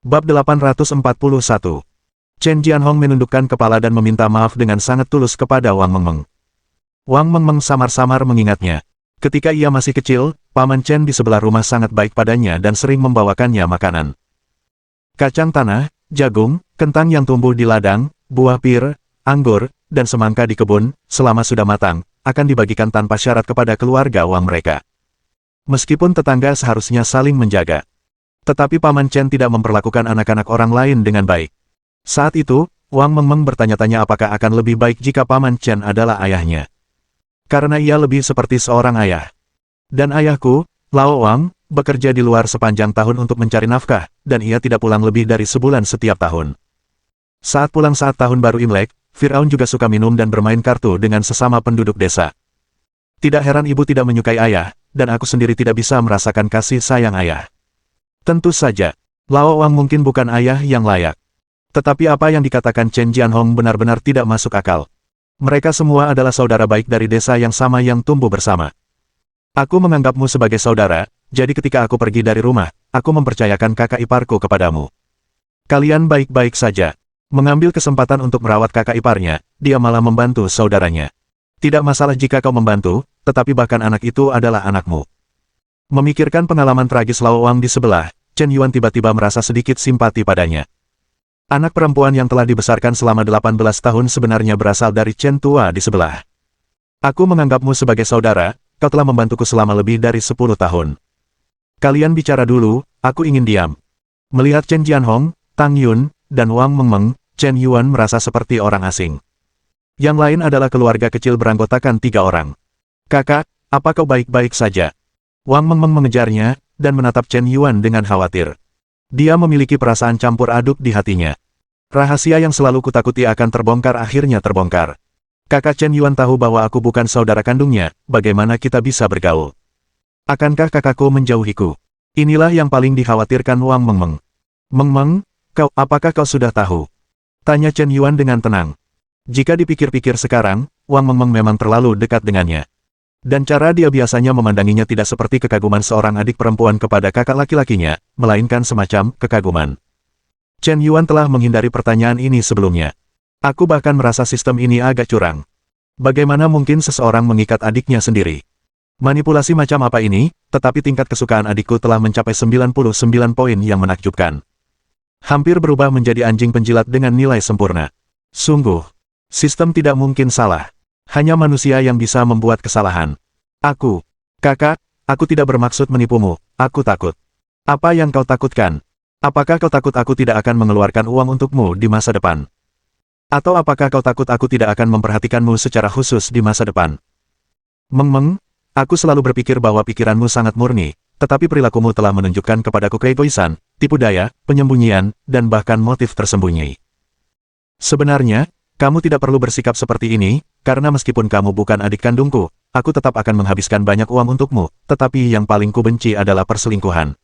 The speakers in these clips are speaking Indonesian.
Bab 841. Chen Jianhong menundukkan kepala dan meminta maaf dengan sangat tulus kepada Wang Mengmeng. Wang Mengmeng samar-samar mengingatnya. Ketika ia masih kecil, Paman Chen di sebelah rumah sangat baik padanya dan sering membawakannya makanan. Kacang tanah, jagung, kentang yang tumbuh di ladang, buah pir, anggur, dan semangka di kebun, selama sudah matang, akan dibagikan tanpa syarat kepada keluarga Wang mereka. Meskipun tetangga seharusnya saling menjaga. Tetapi Paman Chen tidak memperlakukan anak-anak orang lain dengan baik. Saat itu, Wang Mengmeng bertanya-tanya apakah akan lebih baik jika Paman Chen adalah ayahnya. Karena ia lebih seperti seorang ayah. Dan ayahku, Lao Wang, bekerja di luar sepanjang tahun untuk mencari nafkah, dan ia tidak pulang lebih dari sebulan setiap tahun. Saat pulang saat tahun baru Imlek, Firaun juga suka minum dan bermain kartu dengan sesama penduduk desa. Tidak heran ibu tidak menyukai ayah, dan aku sendiri tidak bisa merasakan kasih sayang ayah. Tentu saja, Lao Wang mungkin bukan ayah yang layak. Tetapi apa yang dikatakan Chen Jianhong benar-benar tidak masuk akal. Mereka semua adalah saudara baik dari desa yang sama yang tumbuh bersama. Aku menganggapmu sebagai saudara, jadi ketika aku pergi dari rumah, aku mempercayakan kakak iparku kepadamu. Kalian baik-baik saja. Mengambil kesempatan untuk merawat kakak iparnya, dia malah membantu saudaranya. Tidak masalah jika kau membantu, tetapi bahkan anak itu adalah anakmu. Memikirkan pengalaman tragis Lao Wang di sebelah, Chen Yuan tiba-tiba merasa sedikit simpati padanya. Anak perempuan yang telah dibesarkan selama 18 tahun sebenarnya berasal dari Chen tua di sebelah. Aku menganggapmu sebagai saudara, kau telah membantuku selama lebih dari 10 tahun. Kalian bicara dulu, aku ingin diam. Melihat Chen Jianhong, Tang Yun, dan Wang Mengmeng, Chen Yuan merasa seperti orang asing. Yang lain adalah keluarga kecil beranggotakan 3 orang. Kakak, apa kau baik-baik saja? Wang Mengmeng mengejarnya, dan menatap Chen Yuan dengan khawatir. Dia memiliki perasaan campur aduk di hatinya. Rahasia yang selalu kutakuti akan terbongkar akhirnya terbongkar. Kakak Chen Yuan tahu bahwa aku bukan saudara kandungnya, bagaimana kita bisa bergaul? Akankah kakakku menjauhiku? Inilah yang paling dikhawatirkan Wang Mengmeng. Mengmeng, apakah kau sudah tahu? Tanya Chen Yuan dengan tenang. Jika dipikir-pikir sekarang, Wang Mengmeng memang terlalu dekat dengannya. Dan cara dia biasanya memandanginya tidak seperti kekaguman seorang adik perempuan kepada kakak laki-lakinya, melainkan semacam kekaguman. Chen Yuan telah menghindari pertanyaan ini sebelumnya. Aku bahkan merasa sistem ini agak curang. Bagaimana mungkin seseorang mengikat adiknya sendiri? Manipulasi macam apa ini, tetapi tingkat kesukaan adikku telah mencapai 99 poin yang menakjubkan. Hampir berubah menjadi anjing penjilat dengan nilai sempurna. Sungguh, sistem tidak mungkin salah. Hanya manusia yang bisa membuat kesalahan. Kakak, aku tidak bermaksud menipumu, aku takut. Apa yang kau takutkan? Apakah kau takut aku tidak akan mengeluarkan uang untukmu di masa depan? Atau apakah kau takut aku tidak akan memperhatikanmu secara khusus di masa depan? Mengmeng, aku selalu berpikir bahwa pikiranmu sangat murni, tetapi perilakumu telah menunjukkan kepadaku keegoisan, tipu daya, penyembunyian, dan bahkan motif tersembunyi. Sebenarnya, kamu tidak perlu bersikap seperti ini, karena meskipun kamu bukan adik kandungku, aku tetap akan menghabiskan banyak uang untukmu, tetapi yang paling kubenci adalah perselingkuhan.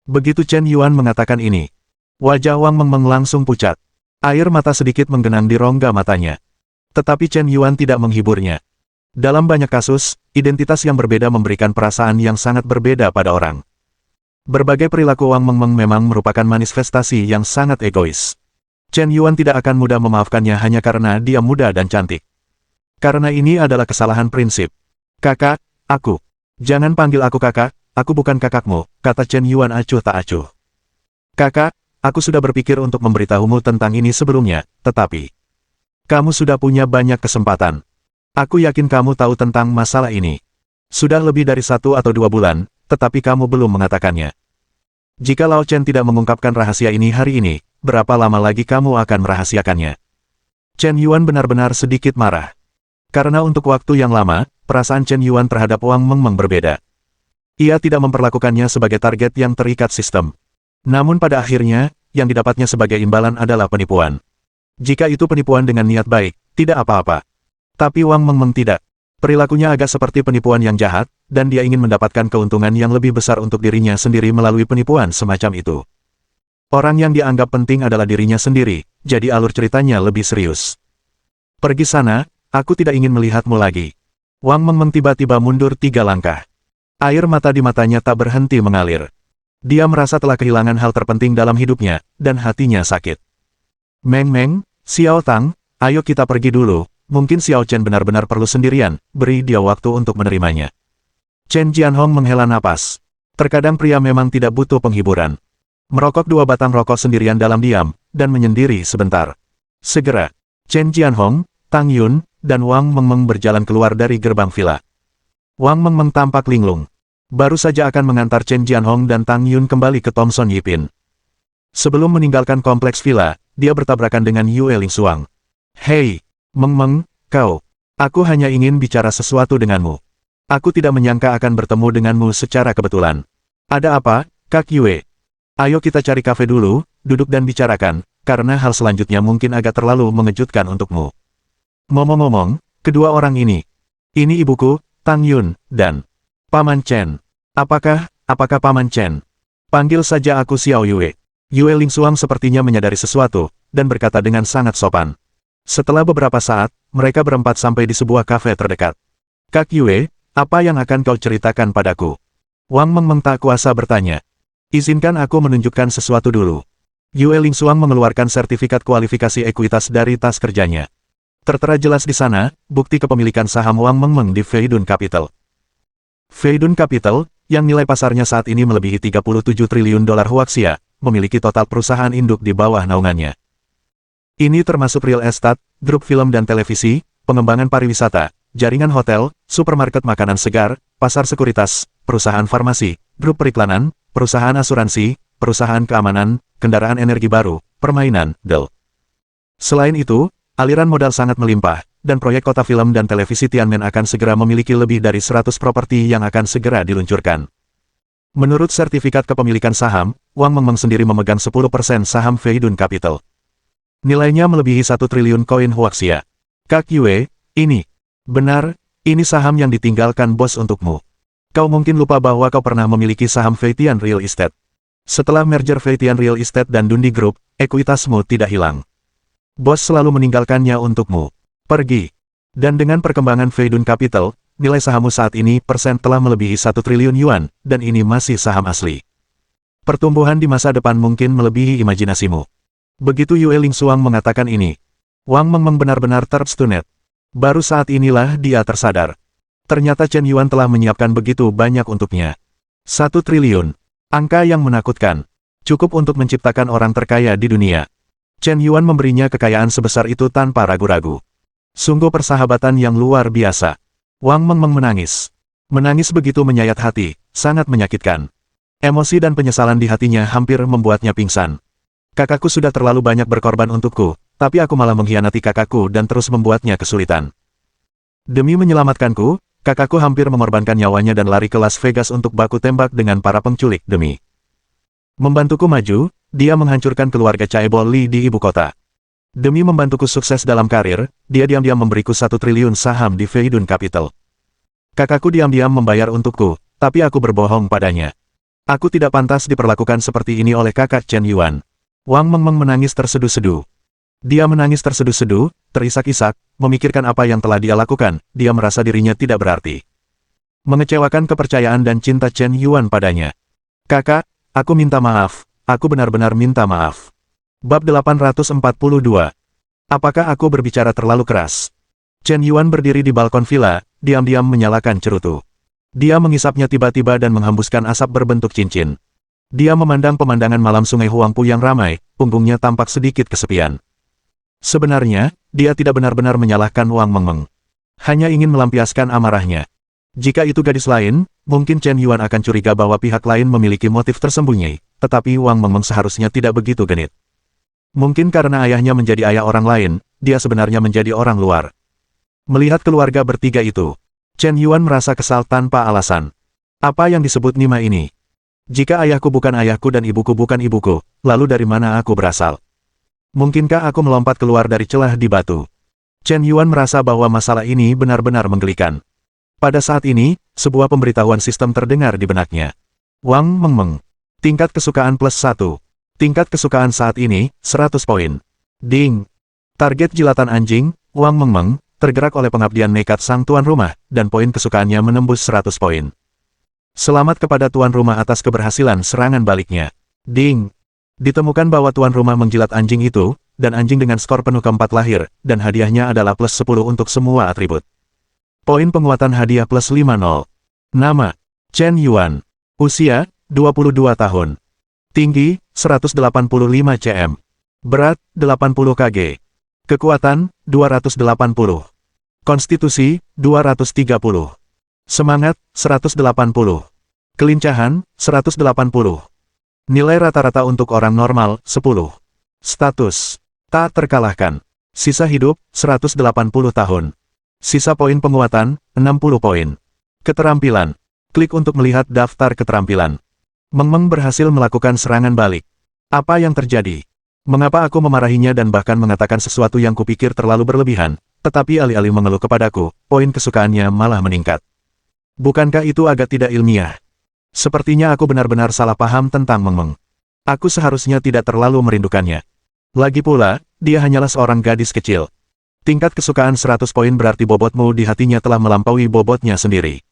Begitu Chen Yuan mengatakan ini, wajah Wang Mengmeng langsung pucat. Air mata sedikit menggenang di rongga matanya. Tetapi Chen Yuan tidak menghiburnya. Dalam banyak kasus, identitas yang berbeda memberikan perasaan yang sangat berbeda pada orang. Berbagai perilaku Wang Mengmeng memang merupakan manifestasi yang sangat egois. Chen Yuan tidak akan mudah memaafkannya hanya karena dia muda dan cantik. Karena ini adalah kesalahan prinsip. Kakak, aku. Jangan panggil aku kakak, aku bukan kakakmu, kata Chen Yuan acuh tak acuh. Kakak, aku sudah berpikir untuk memberitahumu tentang ini sebelumnya, tetapi kamu sudah punya banyak kesempatan. Aku yakin kamu tahu tentang masalah ini. Sudah lebih dari 1 atau 2 bulan, tetapi kamu belum mengatakannya. Jika Lao Chen tidak mengungkapkan rahasia ini hari ini, berapa lama lagi kamu akan merahasiakannya? Chen Yuan benar-benar sedikit marah. Karena untuk waktu yang lama, perasaan Chen Yuan terhadap Wang Mengmeng berbeda. Ia tidak memperlakukannya sebagai target yang terikat sistem. Namun pada akhirnya, yang didapatnya sebagai imbalan adalah penipuan. Jika itu penipuan dengan niat baik, tidak apa-apa. Tapi Wang Mengmeng tidak. Perilakunya agak seperti penipuan yang jahat, dan dia ingin mendapatkan keuntungan yang lebih besar untuk dirinya sendiri melalui penipuan semacam itu. Orang yang dianggap penting adalah dirinya sendiri, jadi alur ceritanya lebih serius. Pergi sana. Aku tidak ingin melihatmu lagi. Wang Mengmeng tiba-tiba mundur 3 langkah. Air mata di matanya tak berhenti mengalir. Dia merasa telah kehilangan hal terpenting dalam hidupnya, dan hatinya sakit. Meng, Xiao Tang, ayo kita pergi dulu, mungkin Xiao Chen benar-benar perlu sendirian, beri dia waktu untuk menerimanya. Chen Jianhong menghela napas. Terkadang pria memang tidak butuh penghiburan. Merokok 2 batang rokok sendirian dalam diam, dan menyendiri sebentar. Segera, Chen Jianhong, Tang Yun, dan Wang Mengmeng berjalan keluar dari gerbang villa. Wang Mengmeng tampak linglung. Baru saja akan mengantar Chen Jianhong dan Tang Yun kembali ke Thomson Yipin. Sebelum meninggalkan kompleks villa, dia bertabrakan dengan Yue Lingsuang. Hei, Mengmeng, kau. Aku hanya ingin bicara sesuatu denganmu. Aku tidak menyangka akan bertemu denganmu secara kebetulan. Ada apa, Kak Yue? Ayo kita cari kafe dulu, duduk dan bicarakan, karena hal selanjutnya mungkin agak terlalu mengejutkan untukmu. Ngomong-ngomong, kedua orang ini ibuku, Tang Yun, dan Paman Chen. Apakah Paman Chen? Panggil saja aku Xiao Yue. Yue Lingsuang sepertinya menyadari sesuatu, dan berkata dengan sangat sopan. Setelah beberapa saat, mereka berempat sampai di sebuah kafe terdekat. Kak Yue, apa yang akan kau ceritakan padaku? Wang Mengmeng tak kuasa bertanya. Izinkan aku menunjukkan sesuatu dulu. Yue Lingsuang mengeluarkan sertifikat kualifikasi ekuitas dari tas kerjanya. Tertera jelas di sana, bukti kepemilikan saham Wang Mengmeng di Feidun Capital. Feidun Capital, yang nilai pasarnya saat ini melebihi 37 triliun dolar Huaxia, memiliki total perusahaan induk di bawah naungannya. Ini termasuk real estate, grup film dan televisi, pengembangan pariwisata, jaringan hotel, supermarket makanan segar, pasar sekuritas, perusahaan farmasi, grup periklanan, perusahaan asuransi, perusahaan keamanan, kendaraan energi baru, permainan, del. Selain itu, aliran modal sangat melimpah, dan proyek kota film dan televisi Tianmen akan segera memiliki lebih dari 100 properti yang akan segera diluncurkan. Menurut sertifikat kepemilikan saham, Wang Mengmeng sendiri memegang 10% saham Feidun Capital. Nilainya melebihi 1 triliun koin Huaxia. Kak Yue, ini ini saham yang ditinggalkan bos untukmu. Kau mungkin lupa bahwa kau pernah memiliki saham Feitian Real Estate. Setelah merger Feitian Real Estate dan Dundee Group, ekuitasmu tidak hilang. Bos selalu meninggalkannya untukmu. Pergi. Dan dengan perkembangan Feidun Capital, nilai sahammu saat ini telah melebihi 1 triliun yuan, dan ini masih saham asli. Pertumbuhan di masa depan mungkin melebihi imajinasimu. Begitu Yue Lingsuang mengatakan ini, Wang Mengmeng benar-benar terstunet. Baru saat inilah dia tersadar. Ternyata Chen Yuan telah menyiapkan begitu banyak untuknya. 1 triliun. Angka yang menakutkan. Cukup untuk menciptakan orang terkaya di dunia. Chen Yuan memberinya kekayaan sebesar itu tanpa ragu-ragu. Sungguh persahabatan yang luar biasa. Wang Mengmeng menangis. Menangis begitu menyayat hati, sangat menyakitkan. Emosi dan penyesalan di hatinya hampir membuatnya pingsan. Kakakku sudah terlalu banyak berkorban untukku, tapi aku malah mengkhianati kakakku dan terus membuatnya kesulitan. Demi menyelamatkanku, kakakku hampir mengorbankan nyawanya dan lari ke Las Vegas untuk baku tembak dengan para penculik demi membantuku maju, dia menghancurkan keluarga Chaebol Li di ibu kota. Demi membantuku sukses dalam karir, dia diam-diam memberiku 1 triliun saham di Feidun Capital. Kakakku diam-diam membayar untukku, tapi aku berbohong padanya. Aku tidak pantas diperlakukan seperti ini oleh kakak Chen Yuan. Wang Mengmeng menangis terseduh-seduh. Dia menangis terseduh-seduh, terisak-isak, memikirkan apa yang telah dia lakukan, dia merasa dirinya tidak berarti. Mengecewakan kepercayaan dan cinta Chen Yuan padanya. Kakak, aku minta maaf, aku benar-benar minta maaf. Bab 842. Apakah aku berbicara terlalu keras? Chen Yuan berdiri di balkon villa, diam-diam menyalakan cerutu. Dia mengisapnya tiba-tiba dan menghembuskan asap berbentuk cincin. Dia memandang pemandangan malam sungai Huangpu yang ramai, punggungnya tampak sedikit kesepian. Sebenarnya, dia tidak benar-benar menyalahkan Wang Mengmeng. Hanya ingin melampiaskan amarahnya. Jika itu gadis lain, mungkin Chen Yuan akan curiga bahwa pihak lain memiliki motif tersembunyi, tetapi Wang Mengmeng seharusnya tidak begitu genit. Mungkin karena ayahnya menjadi ayah orang lain, dia sebenarnya menjadi orang luar. Melihat keluarga bertiga itu, Chen Yuan merasa kesal tanpa alasan. Apa yang disebut Nima ini? Jika ayahku bukan ayahku dan ibuku bukan ibuku, lalu dari mana aku berasal? Mungkinkah aku melompat keluar dari celah di batu? Chen Yuan merasa bahwa masalah ini benar-benar menggelikan. Pada saat ini, sebuah pemberitahuan sistem terdengar di benaknya. Wang Mengmeng. Tingkat kesukaan +1. Tingkat kesukaan saat ini, 100 poin. Ding. Target jilatan anjing, Wang Mengmeng, tergerak oleh pengabdian nekat sang tuan rumah, dan poin kesukaannya menembus 100 poin. Selamat kepada tuan rumah atas keberhasilan serangan baliknya. Ding! Ditemukan bahwa tuan rumah menjilat anjing itu, dan anjing dengan skor penuh keempat lahir, dan hadiahnya adalah plus 10 untuk semua atribut. Poin penguatan hadiah plus 50. Nama, Chen Yuan. Usia, 22 tahun. Tinggi, 185 cm. Berat, 80 kg. Kekuatan, 280. Konstitusi, 230. Semangat, 180. Kelincahan, 180. Nilai rata-rata untuk orang normal, 10. Status, tak terkalahkan. Sisa hidup, 180 tahun. Sisa poin penguatan, 60 poin. Keterampilan. Klik untuk melihat daftar keterampilan. Meng berhasil melakukan serangan balik. Apa yang terjadi? Mengapa aku memarahinya dan bahkan mengatakan sesuatu yang kupikir terlalu berlebihan, tetapi alih-alih mengeluh kepadaku, poin kesukaannya malah meningkat. Bukankah itu agak tidak ilmiah? Sepertinya aku benar-benar salah paham tentang Meng. Aku seharusnya tidak terlalu merindukannya. Lagi pula, dia hanyalah seorang gadis kecil. Tingkat kesukaan 100 poin berarti bobotmu di hatinya telah melampaui bobotnya sendiri.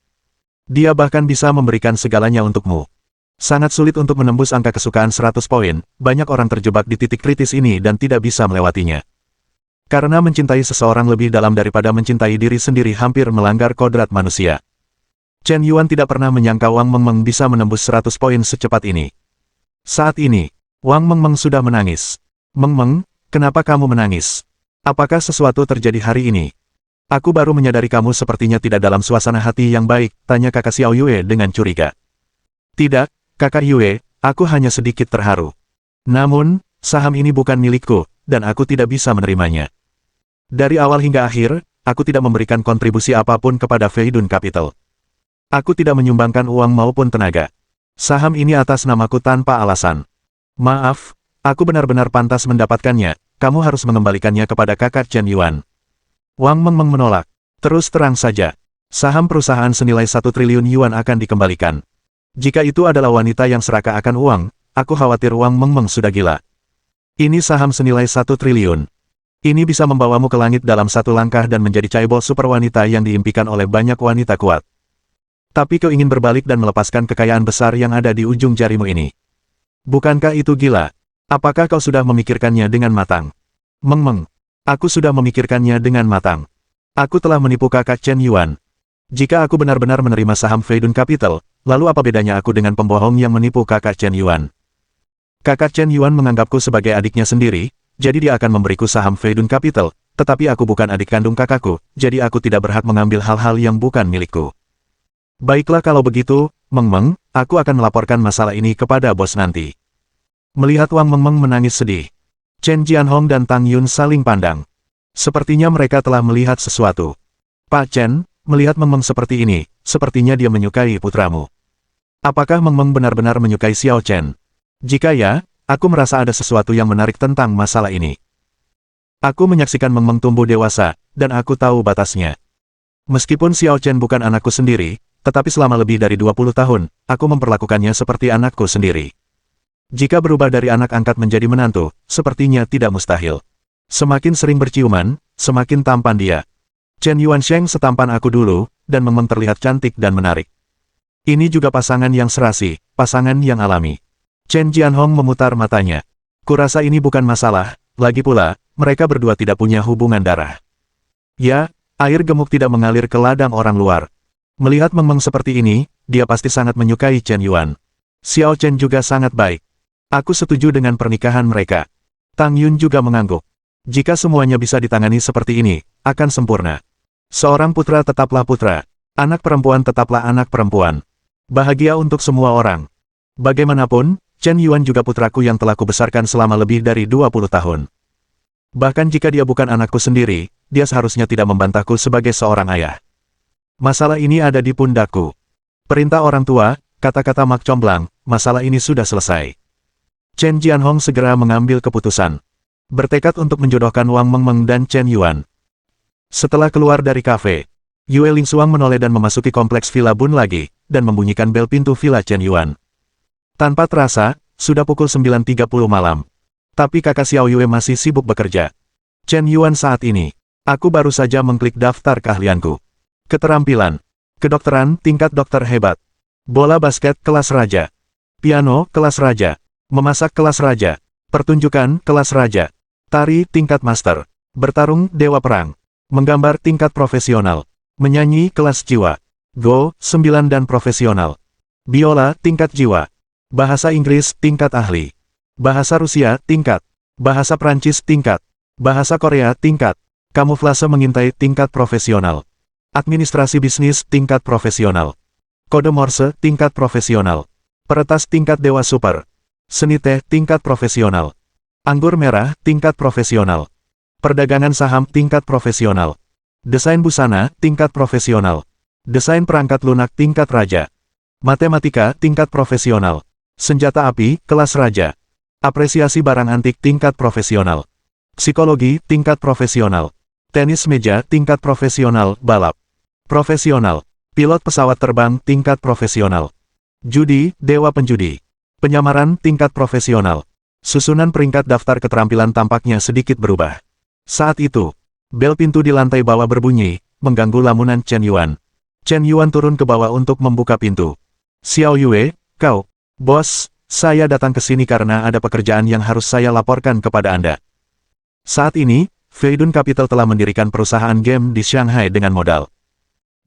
Dia bahkan bisa memberikan segalanya untukmu. Sangat sulit untuk menembus angka kesukaan 100 poin, banyak orang terjebak di titik kritis ini dan tidak bisa melewatinya. Karena mencintai seseorang lebih dalam daripada mencintai diri sendiri hampir melanggar kodrat manusia. Chen Yuan tidak pernah menyangka Wang Mengmeng bisa menembus 100 poin secepat ini. Saat ini, Wang Mengmeng sudah menangis. Mengmeng, kenapa kamu menangis? Apakah sesuatu terjadi hari ini? Aku baru menyadari kamu sepertinya tidak dalam suasana hati yang baik, tanya kakak Xiao Yue dengan curiga. Tidak, kakak Yue, aku hanya sedikit terharu. Namun, saham ini bukan milikku, dan aku tidak bisa menerimanya. Dari awal hingga akhir, aku tidak memberikan kontribusi apapun kepada Feidun Capital. Aku tidak menyumbangkan uang maupun tenaga. Saham ini atas namaku tanpa alasan. Maaf, aku benar-benar pantas mendapatkannya, kamu harus mengembalikannya kepada kakak Chen Yuan. Wang Mengmeng menolak. Terus terang saja, saham perusahaan senilai 1 triliun yuan akan dikembalikan. Jika itu adalah wanita yang serakah akan uang, aku khawatir Wang Mengmeng sudah gila. Ini saham senilai 1 triliun. Ini bisa membawamu ke langit dalam satu langkah dan menjadi caibol super wanita yang diimpikan oleh banyak wanita kuat. Tapi kau ingin berbalik dan melepaskan kekayaan besar yang ada di ujung jarimu ini. Bukankah itu gila? Apakah kau sudah memikirkannya dengan matang? Mengmeng, aku sudah memikirkannya dengan matang. Aku telah menipu kakak Chen Yuan. Jika aku benar-benar menerima saham Feidun Capital, lalu apa bedanya aku dengan pembohong yang menipu kakak Chen Yuan? Kakak Chen Yuan menganggapku sebagai adiknya sendiri, jadi dia akan memberiku saham Feidun Capital, tetapi aku bukan adik kandung kakakku, jadi aku tidak berhak mengambil hal-hal yang bukan milikku. Baiklah kalau begitu, Mengmeng, aku akan melaporkan masalah ini kepada bos nanti. Melihat Wang Mengmeng menangis sedih, Chen Jianhong dan Tang Yun saling pandang. Sepertinya mereka telah melihat sesuatu. Pak Chen, melihat Mengmeng seperti ini, sepertinya dia menyukai putramu. Apakah Mengmeng benar-benar menyukai Xiao Chen? Jika ya, aku merasa ada sesuatu yang menarik tentang masalah ini. Aku menyaksikan Mengmeng tumbuh dewasa, dan aku tahu batasnya. Meskipun Xiao Chen bukan anakku sendiri, tetapi selama lebih dari 20 tahun, aku memperlakukannya seperti anakku sendiri. Jika berubah dari anak angkat menjadi menantu, sepertinya tidak mustahil. Semakin sering berciuman, semakin tampan dia. Chen Yuansheng setampan aku dulu, dan Mengmeng terlihat cantik dan menarik. Ini juga pasangan yang serasi, pasangan yang alami. Chen Jianhong memutar matanya. Kurasa ini bukan masalah, lagi pula, mereka berdua tidak punya hubungan darah. Ya, air gemuk tidak mengalir ke ladang orang luar. Melihat Mengmeng seperti ini, dia pasti sangat menyukai Chen Yuan. Xiao Chen juga sangat baik. Aku setuju dengan pernikahan mereka. Tang Yun juga mengangguk. Jika semuanya bisa ditangani seperti ini, akan sempurna. Seorang putra tetaplah putra. Anak perempuan tetaplah anak perempuan. Bahagia untuk semua orang. Bagaimanapun, Chen Yuan juga putraku yang telah kubesarkan selama lebih dari 20 tahun. Bahkan jika dia bukan anakku sendiri, dia seharusnya tidak membantahku sebagai seorang ayah. Masalah ini ada di pundakku. Perintah orang tua, kata-kata Mak Comblang, masalah ini sudah selesai. Chen Jianhong segera mengambil keputusan. Bertekad untuk menjodohkan Wang Mengmeng dan Chen Yuan. Setelah keluar dari kafe, Yue Lingsuang menoleh dan memasuki kompleks Villa Bun lagi, dan membunyikan bel pintu Villa Chen Yuan. Tanpa terasa, sudah pukul 9.30 malam. Tapi kakak Xiao Yue masih sibuk bekerja. Chen Yuan saat ini, aku baru saja mengklik daftar keahlianku. Keterampilan. Kedokteran, tingkat dokter hebat. Bola basket kelas raja. Piano kelas raja. Memasak kelas raja. Pertunjukan kelas raja. Tari tingkat master. Bertarung dewa perang. Menggambar tingkat profesional. Menyanyi kelas jiwa. Go, 9 dan profesional. Biola tingkat jiwa. Bahasa Inggris tingkat ahli. Bahasa Rusia tingkat. Bahasa Prancis tingkat. Bahasa Korea tingkat. Kamuflase mengintai tingkat profesional. Administrasi bisnis tingkat profesional. Kode Morse tingkat profesional. Peretas tingkat dewa super. Seni teh tingkat profesional. Anggur merah tingkat profesional. Perdagangan saham tingkat profesional. Desain busana tingkat profesional. Desain perangkat lunak tingkat raja. Matematika tingkat profesional. Senjata api kelas raja. Apresiasi barang antik tingkat profesional. Psikologi tingkat profesional. Tenis meja tingkat profesional, balap profesional. Pilot pesawat terbang tingkat profesional. Judi, dewa penjudi. Penyamaran tingkat profesional. Susunan peringkat daftar keterampilan tampaknya sedikit berubah. Saat itu, bel pintu di lantai bawah berbunyi, mengganggu lamunan Chen Yuan. Chen Yuan turun ke bawah untuk membuka pintu. Xiao Yue, kau, bos, saya datang ke sini karena ada pekerjaan yang harus saya laporkan kepada Anda. Saat ini, Feidun Capital telah mendirikan perusahaan game di Shanghai dengan modal.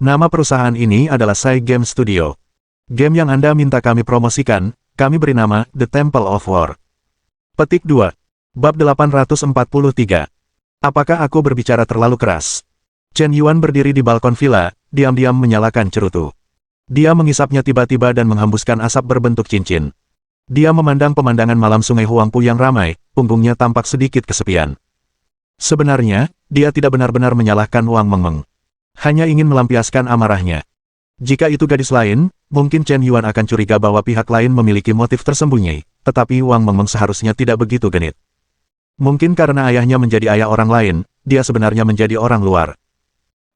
Nama perusahaan ini adalah Sai Game Studio. Game yang Anda minta kami promosikan, kami beri nama The Temple of War. Petik 2. Bab 843. Apakah aku berbicara terlalu keras? Chen Yuan berdiri di balkon villa, diam-diam menyalakan cerutu. Dia mengisapnya tiba-tiba dan menghembuskan asap berbentuk cincin. Dia memandang pemandangan malam Sungai Huangpu yang ramai, punggungnya tampak sedikit kesepian. Sebenarnya, dia tidak benar-benar menyalahkan Wang Mengmeng. Hanya ingin melampiaskan amarahnya. Jika itu gadis lain, mungkin Chen Yuan akan curiga bahwa pihak lain memiliki motif tersembunyi, tetapi Wang Mengmeng seharusnya tidak begitu genit. Mungkin karena ayahnya menjadi ayah orang lain, dia sebenarnya menjadi orang luar.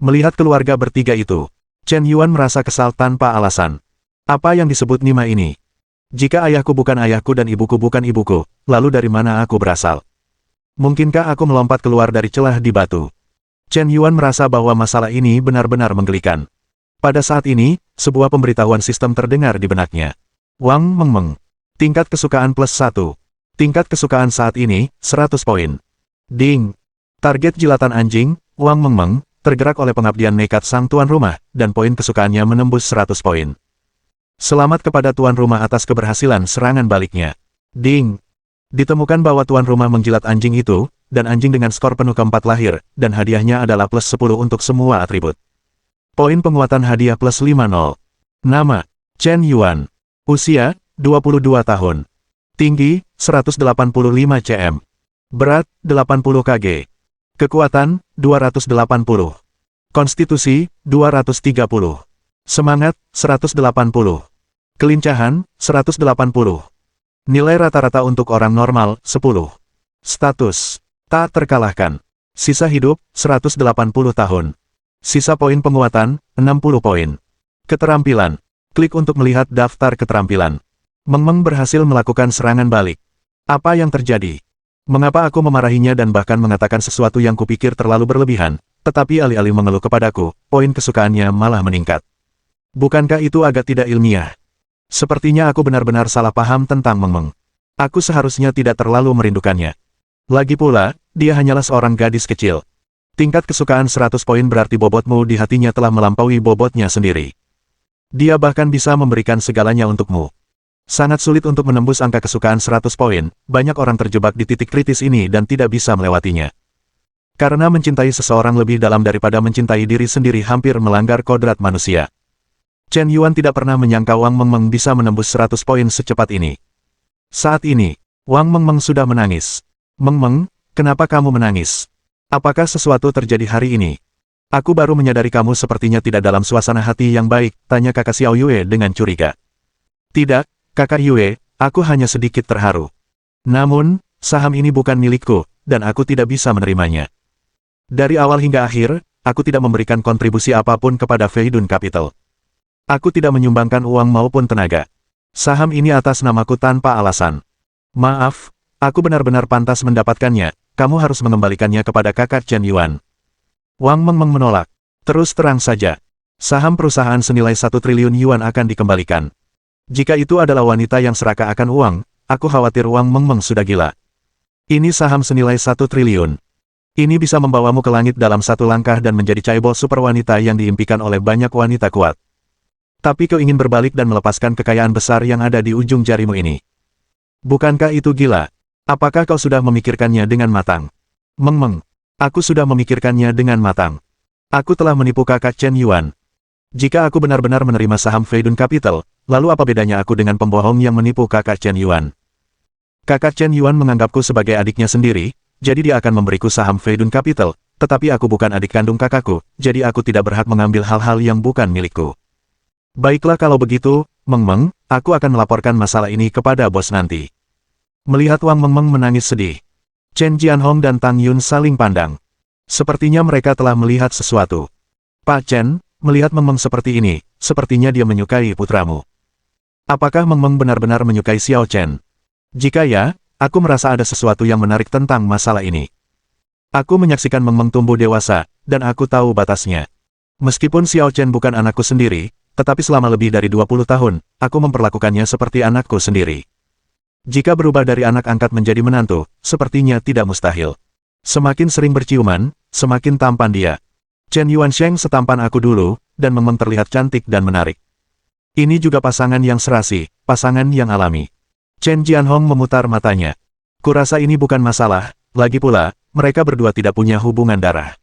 Melihat keluarga bertiga itu, Chen Yuan merasa kesal tanpa alasan. Apa yang disebut Nima ini? Jika ayahku bukan ayahku dan ibuku bukan ibuku, lalu dari mana aku berasal? Mungkinkah aku melompat keluar dari celah di batu? Chen Yuan merasa bahwa masalah ini benar-benar menggelikan. Pada saat ini, sebuah pemberitahuan sistem terdengar di benaknya. Wang Mengmeng. Tingkat kesukaan +1. Tingkat kesukaan saat ini, 100 poin. Ding. Target jilatan anjing, Wang Mengmeng, tergerak oleh pengabdian nekat sang tuan rumah, dan poin kesukaannya menembus 100 poin. Selamat kepada tuan rumah atas keberhasilan serangan baliknya. Ding. Ditemukan bahwa tuan rumah menjilat anjing itu, dan anjing dengan skor penuh keempat lahir, dan hadiahnya adalah +10 untuk semua atribut. Poin penguatan hadiah +50. Nama, Chen Yuan. Usia, 22 tahun. Tinggi, 185 cm. Berat, 80 kg. Kekuatan, 280. Konstitusi, 230. Semangat, 180. Kelincahan, 180. Nilai rata-rata untuk orang normal, 10. Status tak terkalahkan. Sisa hidup, 180 tahun. Sisa poin penguatan, 60 poin. Keterampilan. Klik untuk melihat daftar keterampilan. Mengmeng berhasil melakukan serangan balik. Apa yang terjadi? Mengapa aku memarahinya dan bahkan mengatakan sesuatu yang kupikir terlalu berlebihan, tetapi alih-alih mengeluh kepadaku, poin kesukaannya malah meningkat. Bukankah itu agak tidak ilmiah? Sepertinya aku benar-benar salah paham tentang Mengmeng. Aku seharusnya tidak terlalu merindukannya. Lagi pula, dia hanyalah seorang gadis kecil. Tingkat kesukaan 100 poin berarti bobotmu di hatinya telah melampaui bobotnya sendiri. Dia bahkan bisa memberikan segalanya untukmu. Sangat sulit untuk menembus angka kesukaan 100 poin, banyak orang terjebak di titik kritis ini dan tidak bisa melewatinya. Karena mencintai seseorang lebih dalam daripada mencintai diri sendiri hampir melanggar kodrat manusia. Chen Yuan tidak pernah menyangka Wang Mengmeng bisa menembus 100 poin secepat ini. Saat ini, Wang Mengmeng sudah menangis. Mengmeng, kenapa kamu menangis? Apakah sesuatu terjadi hari ini? Aku baru menyadari kamu sepertinya tidak dalam suasana hati yang baik, tanya kakak Xiao Yue dengan curiga. Tidak, kakak Yue, aku hanya sedikit terharu. Namun, saham ini bukan milikku, dan aku tidak bisa menerimanya. Dari awal hingga akhir, aku tidak memberikan kontribusi apapun kepada Feidun Capital. Aku tidak menyumbangkan uang maupun tenaga. Saham ini atas namaku tanpa alasan. Maaf, aku benar-benar pantas mendapatkannya, kamu harus mengembalikannya kepada kakak Chen Yuan. Wang Mengmeng menolak. Terus terang saja. Saham perusahaan senilai 1 triliun yuan akan dikembalikan. Jika itu adalah wanita yang serakah akan uang, aku khawatir Wang Mengmeng sudah gila. Ini saham senilai 1 triliun. Ini bisa membawamu ke langit dalam satu langkah dan menjadi caibol super wanita yang diimpikan oleh banyak wanita kuat. Tapi kau ingin berbalik dan melepaskan kekayaan besar yang ada di ujung jarimu ini. Bukankah itu gila? Apakah kau sudah memikirkannya dengan matang? Mengmeng, aku sudah memikirkannya dengan matang. Aku telah menipu kakak Chen Yuan. Jika aku benar-benar menerima saham Feidun Capital, lalu apa bedanya aku dengan pembohong yang menipu kakak Chen Yuan? Kakak Chen Yuan menganggapku sebagai adiknya sendiri, jadi dia akan memberiku saham Feidun Capital, tetapi aku bukan adik kandung kakakku, jadi aku tidak berhak mengambil hal-hal yang bukan milikku. Baiklah kalau begitu, Mengmeng, aku akan melaporkan masalah ini kepada bos nanti. Melihat Wang Mengmeng menangis sedih, Chen Jianhong dan Tang Yun saling pandang. Sepertinya mereka telah melihat sesuatu. Pak Chen, melihat Mengmeng seperti ini, sepertinya dia menyukai putramu. Apakah Mengmeng benar-benar menyukai Xiao Chen? Jika ya, aku merasa ada sesuatu yang menarik tentang masalah ini. Aku menyaksikan Mengmeng tumbuh dewasa, dan aku tahu batasnya. Meskipun Xiao Chen bukan anakku sendiri, tetapi selama lebih dari 20 tahun, aku memperlakukannya seperti anakku sendiri. Jika berubah dari anak angkat menjadi menantu, sepertinya tidak mustahil. Semakin sering berciuman, semakin tampan dia. Chen Yuansheng setampan aku dulu, dan Mengmeng terlihat cantik dan menarik. Ini juga pasangan yang serasi, pasangan yang alami. Chen Jianhong memutar matanya. Kurasa ini bukan masalah, lagi pula, mereka berdua tidak punya hubungan darah.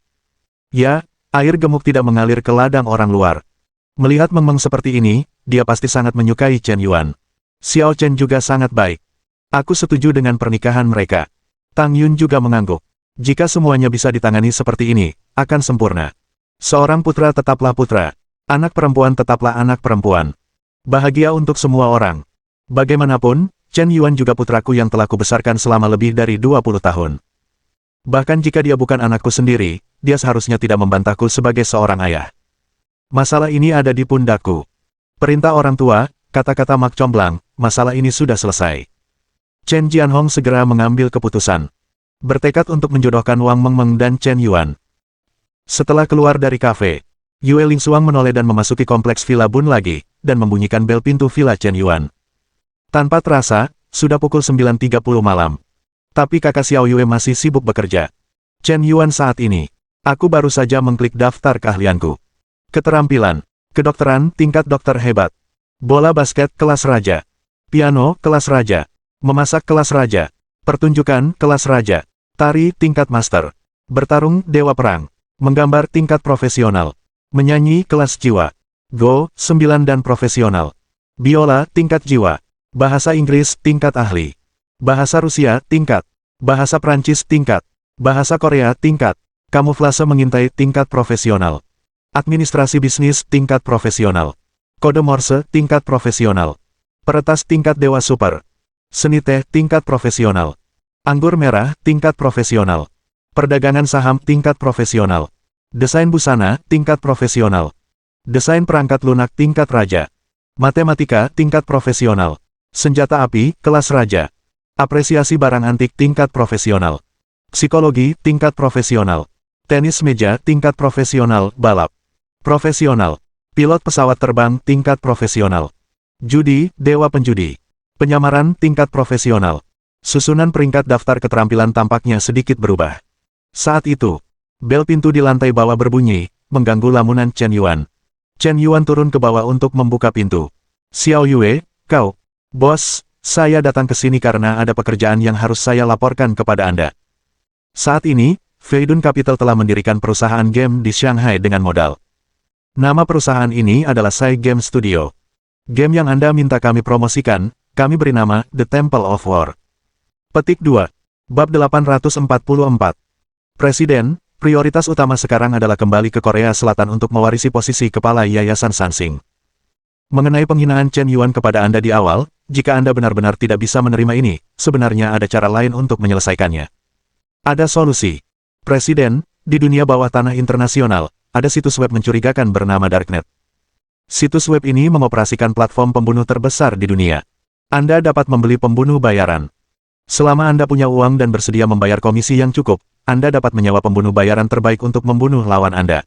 Ya, air gemuk tidak mengalir ke ladang orang luar. Melihat Mengmeng seperti ini, dia pasti sangat menyukai Chen Yuan. Xiao Chen juga sangat baik. Aku setuju dengan pernikahan mereka. Tang Yun juga mengangguk. Jika semuanya bisa ditangani seperti ini, akan sempurna. Seorang putra tetaplah putra. Anak perempuan tetaplah anak perempuan. Bahagia untuk semua orang. Bagaimanapun, Chen Yuan juga putraku yang telah kubesarkan selama lebih dari 20 tahun. Bahkan jika dia bukan anakku sendiri, dia seharusnya tidak membantahku sebagai seorang ayah. Masalah ini ada di pundakku. Perintah orang tua, kata-kata Mak Comblang, masalah ini sudah selesai. Chen Jianhong segera mengambil keputusan. Bertekad untuk menjodohkan Wang Mengmeng dan Chen Yuan. Setelah keluar dari kafe, Yue Lingsuang menoleh dan memasuki kompleks Villa Bun lagi, dan membunyikan bel pintu Villa Chen Yuan. Tanpa terasa, sudah pukul 9.30 malam. Tapi kakak Xiao Yue masih sibuk bekerja. Chen Yuan saat ini. Aku baru saja mengklik daftar keahlianku. Keterampilan. Kedokteran, tingkat dokter hebat. Bola basket, kelas raja. Piano, kelas raja. Memasak, kelas raja. Pertunjukan, kelas raja. Tari, tingkat master. Bertarung, dewa perang. Menggambar, tingkat profesional. Menyanyi, kelas jiwa. Go, 9 dan profesional. Biola, tingkat jiwa. Bahasa Inggris, tingkat ahli. Bahasa Rusia, tingkat. Bahasa Prancis, tingkat. Bahasa Korea, tingkat. Kamuflase mengintai, tingkat profesional. Administrasi bisnis, tingkat profesional. Kode Morse, tingkat profesional. Peretas, tingkat dewa super. Seni teh, tingkat profesional. Anggur merah, tingkat profesional. Perdagangan saham, tingkat profesional. Desain busana, tingkat profesional. Desain perangkat lunak, tingkat raja. Matematika, tingkat profesional. Senjata api, kelas raja. Apresiasi barang antik, tingkat profesional. Psikologi, tingkat profesional. Tenis meja, tingkat profesional, balap. Profesional. Pilot pesawat terbang, tingkat profesional. Judi, dewa penjudi. Penyamaran, tingkat profesional. Susunan peringkat daftar keterampilan tampaknya sedikit berubah. Saat itu, bel pintu di lantai bawah berbunyi, mengganggu lamunan Chen Yuan. Chen Yuan turun ke bawah untuk membuka pintu. Xiao Yue, kau. Bos, saya datang ke sini karena ada pekerjaan yang harus saya laporkan kepada Anda. Saat ini, Feidun Capital telah mendirikan perusahaan game di Shanghai dengan modal. Nama perusahaan ini adalah Sai Game Studio. Game yang Anda minta kami promosikan, kami beri nama The Temple of War. Petik 2. Bab 844. Presiden, prioritas utama sekarang adalah kembali ke Korea Selatan untuk mewarisi posisi kepala Yayasan Sansing. Mengenai penghinaan Chen Yuan kepada Anda di awal, jika Anda benar-benar tidak bisa menerima ini, sebenarnya ada cara lain untuk menyelesaikannya. Ada solusi. Presiden, di dunia bawah tanah internasional, ada situs web mencurigakan bernama Darknet. Situs web ini mengoperasikan platform pembunuh terbesar di dunia. Anda dapat membeli pembunuh bayaran. Selama Anda punya uang dan bersedia membayar komisi yang cukup, Anda dapat menyewa pembunuh bayaran terbaik untuk membunuh lawan Anda.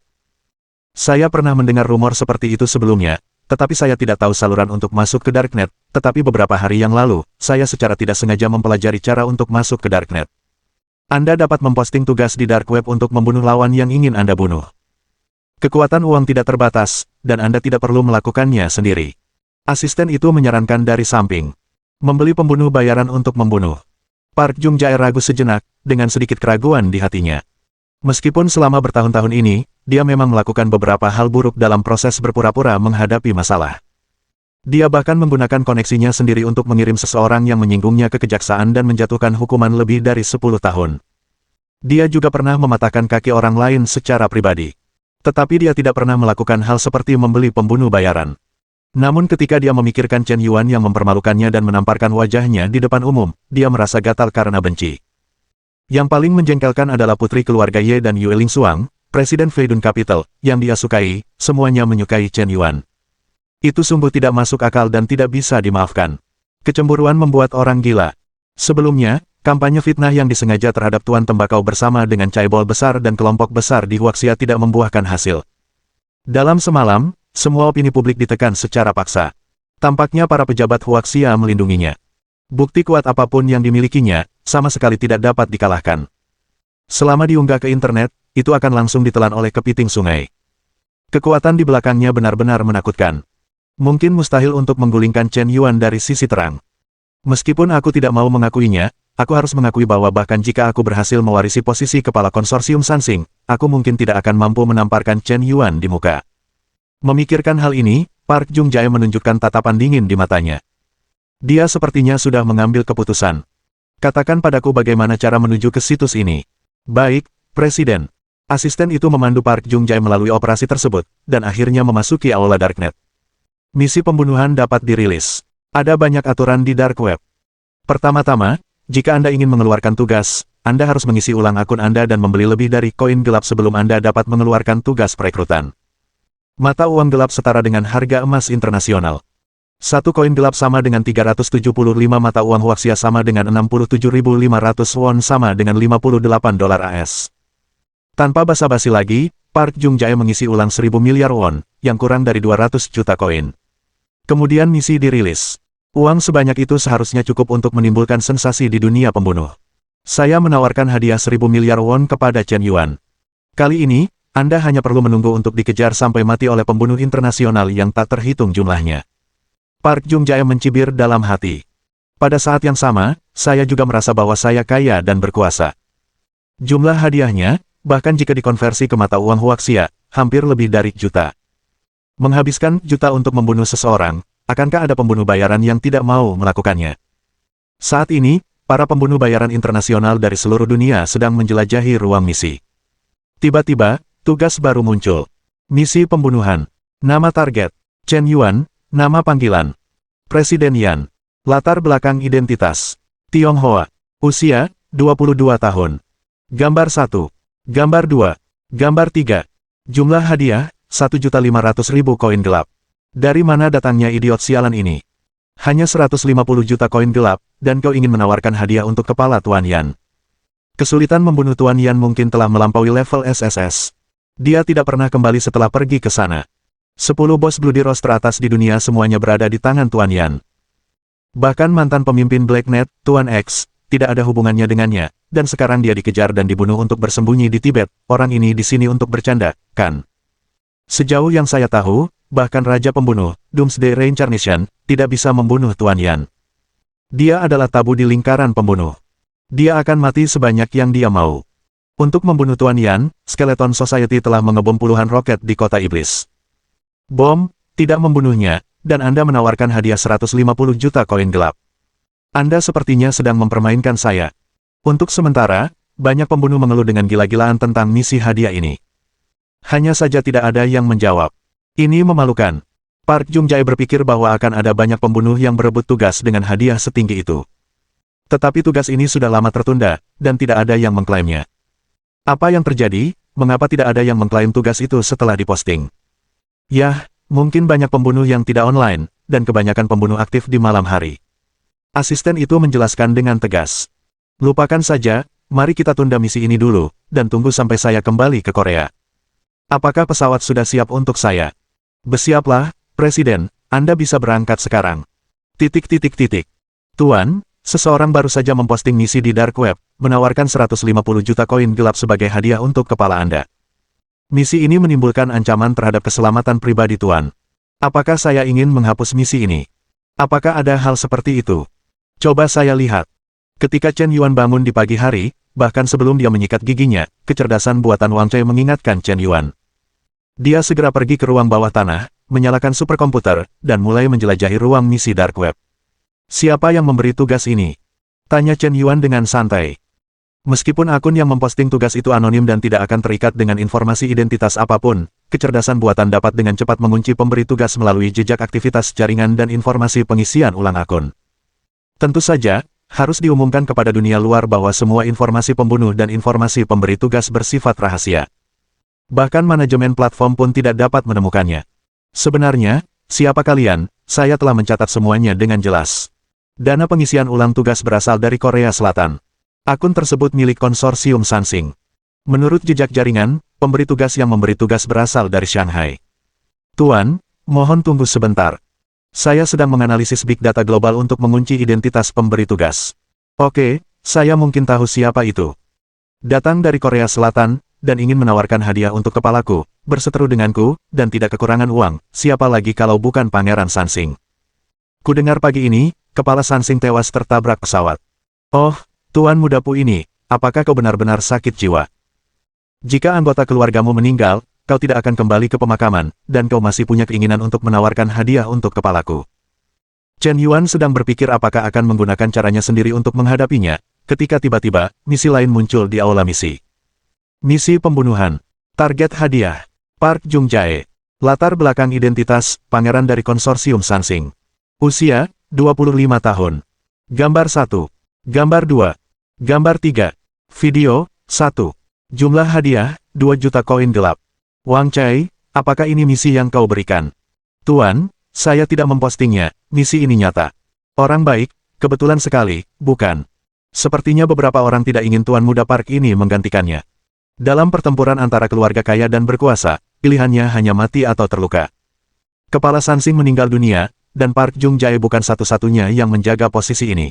Saya pernah mendengar rumor seperti itu sebelumnya, tetapi saya tidak tahu saluran untuk masuk ke Darknet, tetapi beberapa hari yang lalu, saya secara tidak sengaja mempelajari cara untuk masuk ke Darknet. Anda dapat memposting tugas di Dark Web untuk membunuh lawan yang ingin Anda bunuh. Kekuatan uang tidak terbatas, dan Anda tidak perlu melakukannya sendiri. Asisten itu menyarankan dari samping. Membeli pembunuh bayaran untuk membunuh. Park Jung Jae ragu sejenak, dengan sedikit keraguan di hatinya. Meskipun selama bertahun-tahun ini, dia memang melakukan beberapa hal buruk dalam proses berpura-pura menghadapi masalah. Dia bahkan menggunakan koneksinya sendiri untuk mengirim seseorang yang menyinggungnya ke kejaksaan dan menjatuhkan hukuman lebih dari 10 tahun. Dia juga pernah mematahkan kaki orang lain secara pribadi. Tetapi dia tidak pernah melakukan hal seperti membeli pembunuh bayaran. Namun ketika dia memikirkan Chen Yuan yang mempermalukannya dan menamparkan wajahnya di depan umum, dia merasa gatal karena benci. Yang paling menjengkelkan adalah putri keluarga Ye dan Yue Lingsuang, Presiden Feidun Capital, yang dia sukai, semuanya menyukai Chen Yuan. Itu sungguh tidak masuk akal dan tidak bisa dimaafkan. Kecemburuan membuat orang gila. Sebelumnya, kampanye fitnah yang disengaja terhadap Tuan Tembakau bersama dengan Caibol besar dan kelompok besar di Huaxia tidak membuahkan hasil. Dalam semalam, semua opini publik ditekan secara paksa. Tampaknya para pejabat Huaxia melindunginya. Bukti kuat apapun yang dimilikinya, sama sekali tidak dapat dikalahkan. Selama diunggah ke internet, itu akan langsung ditelan oleh kepiting sungai. Kekuatan di belakangnya benar-benar menakutkan. Mungkin mustahil untuk menggulingkan Chen Yuan dari sisi terang. Meskipun aku tidak mau mengakuinya, aku harus mengakui bahwa bahkan jika aku berhasil mewarisi posisi kepala konsorsium Sansing, aku mungkin tidak akan mampu menamparkan Chen Yuan di muka. Memikirkan hal ini, Park Jung Jae menunjukkan tatapan dingin di matanya. Dia sepertinya sudah mengambil keputusan. Katakan padaku bagaimana cara menuju ke situs ini. Baik, Presiden. Asisten itu memandu Park Jung Jae melalui operasi tersebut, dan akhirnya memasuki Aula Darknet. Misi pembunuhan dapat dirilis. Ada banyak aturan di Dark Web. Pertama-tama, jika Anda ingin mengeluarkan tugas, Anda harus mengisi ulang akun Anda dan membeli lebih dari koin gelap sebelum Anda dapat mengeluarkan tugas perekrutan. Mata uang gelap setara dengan harga emas internasional. Satu koin gelap sama dengan 375 mata uang Huaxia sama dengan 67.500 won sama dengan 58 dolar AS. Tanpa basa-basi lagi, Park Jung Jae mengisi ulang 1.000 miliar won, yang kurang dari 200 juta koin. Kemudian misi dirilis. Uang sebanyak itu seharusnya cukup untuk menimbulkan sensasi di dunia pembunuh. Saya menawarkan hadiah 1.000 miliar won kepada Chen Yuan. Kali ini, Anda hanya perlu menunggu untuk dikejar sampai mati oleh pembunuh internasional yang tak terhitung jumlahnya. Park Jung Jae mencibir dalam hati. Pada saat yang sama, saya juga merasa bahwa saya kaya dan berkuasa. Jumlah hadiahnya, bahkan jika dikonversi ke mata uang Huaxia, hampir lebih dari juta. Menghabiskan juta untuk membunuh seseorang, akankah ada pembunuh bayaran yang tidak mau melakukannya? Saat ini, para pembunuh bayaran internasional dari seluruh dunia sedang menjelajahi ruang misi. Tiba-tiba, tugas baru muncul. Misi pembunuhan. Nama target, Chen Yuan. Nama panggilan, Presiden Yan. Latar belakang identitas, Tionghoa. Usia, 22 tahun. Gambar 1. Gambar 2. Gambar 3. Jumlah hadiah, 1.500.000 koin gelap. Dari mana datangnya idiot sialan ini? Hanya 150 juta koin gelap, dan kau ingin menawarkan hadiah untuk kepala Tuan Yan. Kesulitan membunuh Tuan Yan mungkin telah melampaui level SSS. Dia tidak pernah kembali setelah pergi ke sana. 10 bos Bloody Rose teratas di dunia semuanya berada di tangan Tuan Yan. Bahkan mantan pemimpin Blacknet, Tuan X, tidak ada hubungannya dengannya, dan sekarang dia dikejar dan dibunuh untuk bersembunyi di Tibet. Orang ini di sini untuk bercanda, kan? Sejauh yang saya tahu, bahkan Raja Pembunuh, Doomsday Reincarnation, tidak bisa membunuh Tuan Yan. Dia adalah tabu di lingkaran pembunuh. Dia akan mati sebanyak yang dia mau. Untuk membunuh Tuan Yan, Skeleton Society telah mengebom puluhan roket di kota iblis. Bom, tidak membunuhnya, dan Anda menawarkan hadiah 150 juta koin gelap. Anda sepertinya sedang mempermainkan saya. Untuk sementara, banyak pembunuh mengeluh dengan gila-gilaan tentang misi hadiah ini. Hanya saja tidak ada yang menjawab. Ini memalukan. Park Jung Jae berpikir bahwa akan ada banyak pembunuh yang berebut tugas dengan hadiah setinggi itu. Tetapi tugas ini sudah lama tertunda, dan tidak ada yang mengklaimnya. Apa yang terjadi? Mengapa tidak ada yang mengklaim tugas itu setelah diposting? Yah, mungkin banyak pembunuh yang tidak online, dan kebanyakan pembunuh aktif di malam hari. Asisten itu menjelaskan dengan tegas. Lupakan saja, mari kita tunda misi ini dulu, dan tunggu sampai saya kembali ke Korea. Apakah pesawat sudah siap untuk saya? Bersiaplah, Presiden, Anda bisa berangkat sekarang. Tuan, seseorang baru saja memposting misi di Dark Web, menawarkan 150 juta koin gelap sebagai hadiah untuk kepala Anda. Misi ini menimbulkan ancaman terhadap keselamatan pribadi Tuan. Apakah saya ingin menghapus misi ini? Apakah ada hal seperti itu? Coba saya lihat. Ketika Chen Yuan bangun di pagi hari, bahkan sebelum dia menyikat giginya, kecerdasan buatan Wang Cai mengingatkan Chen Yuan. Dia segera pergi ke ruang bawah tanah, menyalakan superkomputer, dan mulai menjelajahi ruang misi Dark Web. Siapa yang memberi tugas ini? Tanya Chen Yuan dengan santai. Meskipun akun yang memposting tugas itu anonim dan tidak akan terikat dengan informasi identitas apapun, kecerdasan buatan dapat dengan cepat mengunci pemberi tugas melalui jejak aktivitas jaringan dan informasi pengisian ulang akun. Tentu saja, harus diumumkan kepada dunia luar bahwa semua informasi pembunuh dan informasi pemberi tugas bersifat rahasia. Bahkan manajemen platform pun tidak dapat menemukannya. Sebenarnya, siapa kalian? Saya telah mencatat semuanya dengan jelas. Dana pengisian ulang tugas berasal dari Korea Selatan. Akun tersebut milik konsorsium Sansing. Menurut jejak jaringan, pemberi tugas yang memberi tugas berasal dari Shanghai. Tuan, mohon tunggu sebentar. Saya sedang menganalisis big data global untuk mengunci identitas pemberi tugas. Oke, saya mungkin tahu siapa itu. Datang dari Korea Selatan, dan ingin menawarkan hadiah untuk kepalaku, berseteru denganku, dan tidak kekurangan uang, siapa lagi kalau bukan Pangeran Sansing. Kudengar pagi ini, kepala Sansing tewas tertabrak pesawat. Oh, Tuan mudaku ini, apakah kau benar-benar sakit jiwa? Jika anggota keluargamu meninggal, kau tidak akan kembali ke pemakaman, dan kau masih punya keinginan untuk menawarkan hadiah untuk kepalaku. Chen Yuan sedang berpikir apakah akan menggunakan caranya sendiri untuk menghadapinya, ketika tiba-tiba, misi lain muncul di aula misi. Misi pembunuhan. Target hadiah. Park Jung Jae. Latar belakang identitas, pangeran dari konsorsium Sansing. Usia, 25 tahun. Gambar 1. Gambar 2. Gambar 3. Video, 1. Jumlah hadiah, 2 juta koin gelap. Wang Cai, apakah ini misi yang kau berikan? Tuan, saya tidak mempostingnya, misi ini nyata. Orang baik, kebetulan sekali, bukan? Sepertinya beberapa orang tidak ingin Tuan Muda Park ini menggantikannya. Dalam pertempuran antara keluarga kaya dan berkuasa, pilihannya hanya mati atau terluka. Kepala Sansing meninggal dunia, dan Park Jung Jae bukan satu-satunya yang menjaga posisi ini.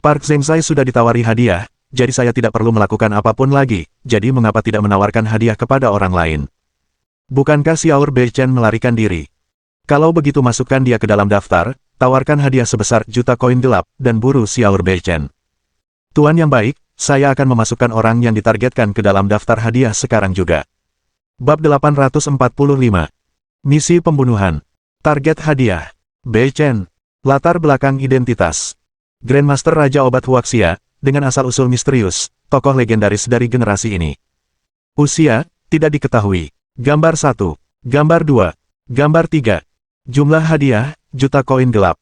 Park Zhengsai sudah ditawari hadiah, jadi saya tidak perlu melakukan apapun lagi, jadi mengapa tidak menawarkan hadiah kepada orang lain? Bukankah Xiaor Beichen melarikan diri? Kalau begitu masukkan dia ke dalam daftar, tawarkan hadiah sebesar juta koin gelap, dan buru Xiaor Beichen. Tuan yang baik, saya akan memasukkan orang yang ditargetkan ke dalam daftar hadiah sekarang juga. Bab 845. Misi pembunuhan. Target hadiah. Beichen. Latar belakang identitas. Grandmaster Raja Obat Huaxia, dengan asal-usul misterius, tokoh legendaris dari generasi ini. Usia, tidak diketahui. Gambar 1. Gambar 2. Gambar 3. Jumlah hadiah, juta koin gelap.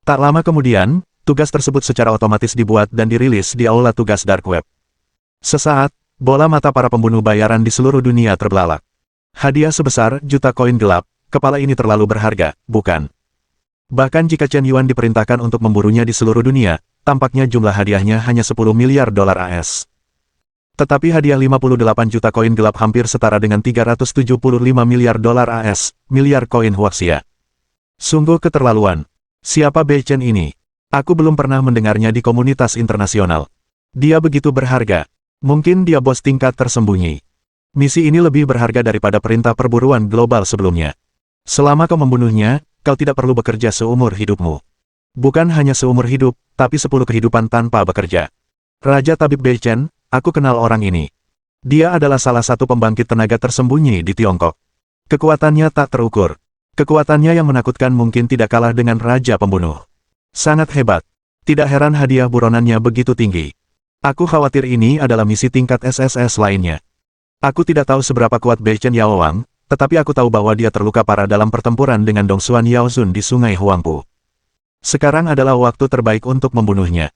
Tak lama kemudian, tugas tersebut secara otomatis dibuat dan dirilis di aula tugas Dark Web. Sesaat, bola mata para pembunuh bayaran di seluruh dunia terbelalak. Hadiah sebesar juta koin gelap, kepala ini terlalu berharga, bukan? Bahkan jika Chen Yuan diperintahkan untuk memburunya di seluruh dunia, tampaknya jumlah hadiahnya hanya 10 miliar dolar AS. Tetapi hadiah 58 juta koin gelap hampir setara dengan 375 miliar dolar AS, miliar koin Huaxia. Sungguh keterlaluan. Siapa Beichen ini? Aku belum pernah mendengarnya di komunitas internasional. Dia begitu berharga. Mungkin dia bos tingkat tersembunyi. Misi ini lebih berharga daripada perintah perburuan global sebelumnya. Selama kau membunuhnya, kau tidak perlu bekerja seumur hidupmu. Bukan hanya seumur hidup, tapi 10 kehidupan tanpa bekerja. Raja Tabib Beichen, aku kenal orang ini. Dia adalah salah satu pembangkit tenaga tersembunyi di Tiongkok. Kekuatannya tak terukur. Kekuatannya yang menakutkan mungkin tidak kalah dengan Raja Pembunuh. Sangat hebat. Tidak heran hadiah buronannya begitu tinggi. Aku khawatir ini adalah misi tingkat SSS lainnya. Aku tidak tahu seberapa kuat Beichen Yaowang, tetapi aku tahu bahwa dia terluka parah dalam pertempuran dengan Dongsuan Yaozun di Sungai Huangpu. Sekarang adalah waktu terbaik untuk membunuhnya.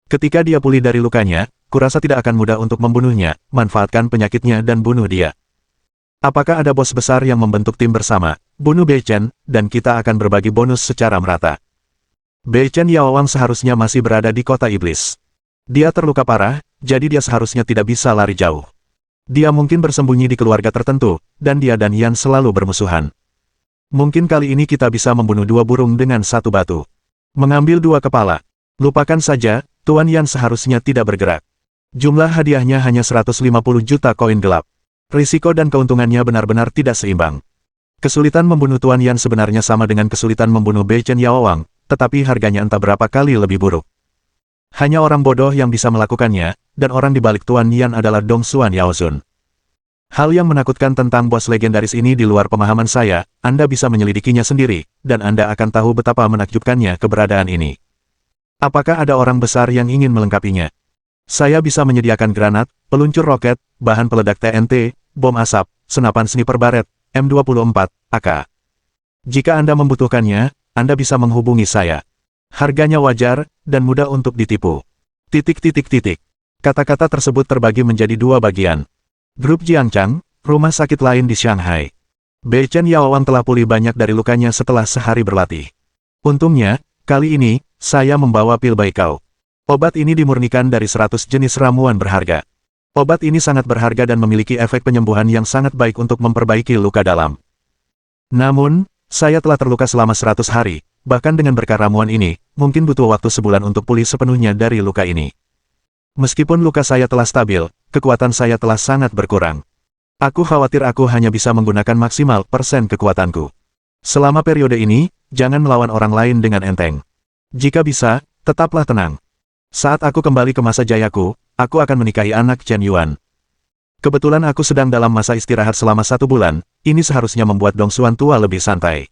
Ketika dia pulih dari lukanya, kurasa tidak akan mudah untuk membunuhnya, manfaatkan penyakitnya dan bunuh dia. Apakah ada bos besar yang membentuk tim bersama, bunuh Beichen, dan kita akan berbagi bonus secara merata. Beichen Yaowang seharusnya masih berada di kota iblis. Dia terluka parah, jadi dia seharusnya tidak bisa lari jauh. Dia mungkin bersembunyi di keluarga tertentu, dan dia dan Yan selalu bermusuhan. Mungkin kali ini kita bisa membunuh dua burung dengan satu batu. Mengambil dua kepala. Lupakan saja, Tuan Yan seharusnya tidak bergerak. Jumlah hadiahnya hanya 150 juta koin gelap. Risiko dan keuntungannya benar-benar tidak seimbang. Kesulitan membunuh Tuan Yan sebenarnya sama dengan kesulitan membunuh Bei Chen Yaowang, tetapi harganya entah berapa kali lebih buruk. Hanya orang bodoh yang bisa melakukannya, dan orang di balik Tuan Yan adalah Dong Xuan Yaozun. Hal yang menakutkan tentang bos legendaris ini di luar pemahaman saya, Anda bisa menyelidikinya sendiri, dan Anda akan tahu betapa menakjubkannya keberadaan ini. Apakah ada orang besar yang ingin melengkapinya? Saya bisa menyediakan granat, peluncur roket, bahan peledak TNT, bom asap, senapan sniper baret, M24, AK. Jika Anda membutuhkannya, Anda bisa menghubungi saya. Harganya wajar, dan mudah untuk ditipu. Kata-kata tersebut terbagi menjadi dua bagian. Grup Jiangchang, rumah sakit lain di Shanghai. Bei Chen Yaowang telah pulih banyak dari lukanya setelah sehari berlatih. Untungnya, kali ini, saya membawa pil Baikao. Obat ini dimurnikan dari 100 jenis ramuan berharga. Obat ini sangat berharga dan memiliki efek penyembuhan yang sangat baik untuk memperbaiki luka dalam. Namun, saya telah terluka selama 100 hari, bahkan dengan berkah ramuan ini, mungkin butuh waktu sebulan untuk pulih sepenuhnya dari luka ini. Meskipun luka saya telah stabil, kekuatan saya telah sangat berkurang. Aku khawatir aku hanya bisa menggunakan maksimal persen kekuatanku. Selama periode ini, jangan melawan orang lain dengan enteng. Jika bisa, tetaplah tenang. Saat aku kembali ke masa jayaku, aku akan menikahi anak Chen Yuan. Kebetulan aku sedang dalam masa istirahat selama 1 bulan, ini seharusnya membuat Dong Xuan tua lebih santai.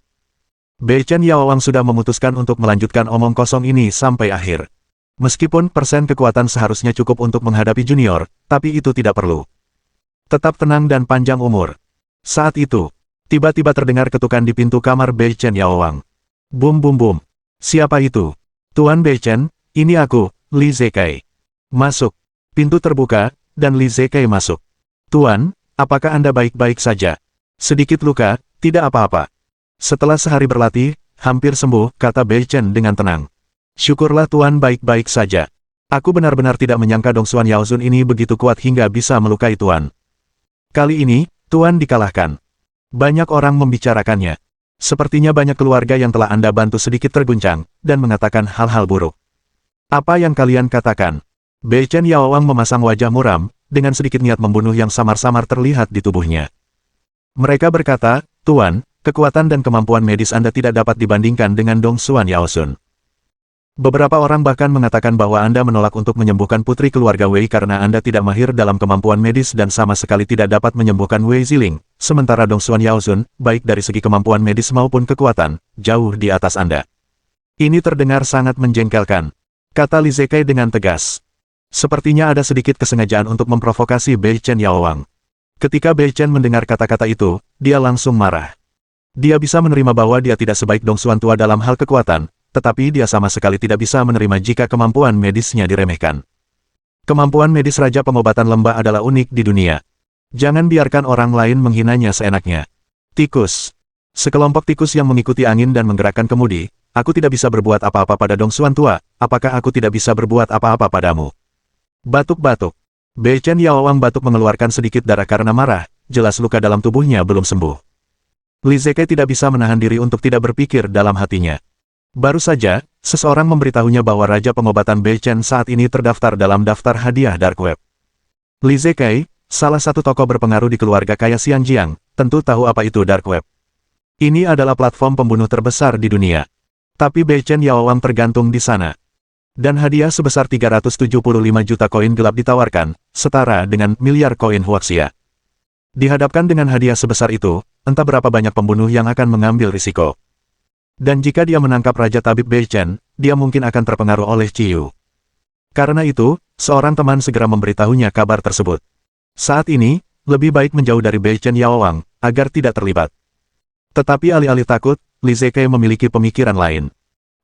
Bei Chen Yaowang sudah memutuskan untuk melanjutkan omong kosong ini sampai akhir. Meskipun persen kekuatan seharusnya cukup untuk menghadapi junior, tapi itu tidak perlu. Tetap tenang dan panjang umur. Saat itu, tiba-tiba terdengar ketukan di pintu kamar Bei Chen Yaowang. Bum bum bum. Siapa itu? Tuan Bei Chen, ini aku, Li Zekai. Masuk. Pintu terbuka, dan Li Zekai masuk. Tuan, apakah Anda baik-baik saja? Sedikit luka, tidak apa-apa. Setelah sehari berlatih, hampir sembuh, kata Bei Chen dengan tenang. Syukurlah Tuan baik-baik saja. Aku benar-benar tidak menyangka Dong Xuan Yaozun ini begitu kuat hingga bisa melukai Tuan. Kali ini, Tuan dikalahkan. Banyak orang membicarakannya. Sepertinya banyak keluarga yang telah Anda bantu sedikit terguncang, dan mengatakan hal-hal buruk. Apa yang kalian katakan? Bei Chen Yaowang memasang wajah muram, dengan sedikit niat membunuh yang samar-samar terlihat di tubuhnya. Mereka berkata, Tuan, kekuatan dan kemampuan medis Anda tidak dapat dibandingkan dengan Dong Xuan Yaozun. Beberapa orang bahkan mengatakan bahwa Anda menolak untuk menyembuhkan putri keluarga Wei karena Anda tidak mahir dalam kemampuan medis dan sama sekali tidak dapat menyembuhkan Wei Ziling, sementara Dong Xuan Yaozun, baik dari segi kemampuan medis maupun kekuatan, jauh di atas Anda. Ini terdengar sangat menjengkelkan, kata Li Zekai dengan tegas. Sepertinya ada sedikit kesengajaan untuk memprovokasi Bei Chen Yaowang. Ketika Bei Chen mendengar kata-kata itu, dia langsung marah. Dia bisa menerima bahwa dia tidak sebaik Dong Xuan tua dalam hal kekuatan, tetapi dia sama sekali tidak bisa menerima jika kemampuan medisnya diremehkan. Kemampuan medis Raja Pengobatan Lembah adalah unik di dunia. Jangan biarkan orang lain menghinanya seenaknya. Tikus. Sekelompok tikus yang mengikuti angin dan menggerakkan kemudi, aku tidak bisa berbuat apa-apa pada Dong Xuan tua, apakah aku tidak bisa berbuat apa-apa padamu? Batuk-batuk. Bei Chen Yaowang batuk mengeluarkan sedikit darah karena marah, jelas luka dalam tubuhnya belum sembuh. Li Zekai tidak bisa menahan diri untuk tidak berpikir dalam hatinya. Baru saja, seseorang memberitahunya bahwa Raja Pengobatan Bei Chen saat ini terdaftar dalam daftar hadiah Dark Web. Li Zekai, salah satu tokoh berpengaruh di keluarga kaya Xianjiang, tentu tahu apa itu Dark Web. Ini adalah platform pembunuh terbesar di dunia. Tapi Bei Chen Yaowang tergantung di sana. Dan hadiah sebesar 375 juta koin gelap ditawarkan, setara dengan miliar koin Huaxia. Dihadapkan dengan hadiah sebesar itu, entah berapa banyak pembunuh yang akan mengambil risiko. Dan jika dia menangkap Raja Tabib Bei Chen, dia mungkin akan terpengaruh oleh Ciyu. Karena itu, seorang teman segera memberitahunya kabar tersebut. Saat ini, lebih baik menjauh dari Bei Chen Yaowang, agar tidak terlibat. Tetapi alih-alih takut, Li Zekai memiliki pemikiran lain.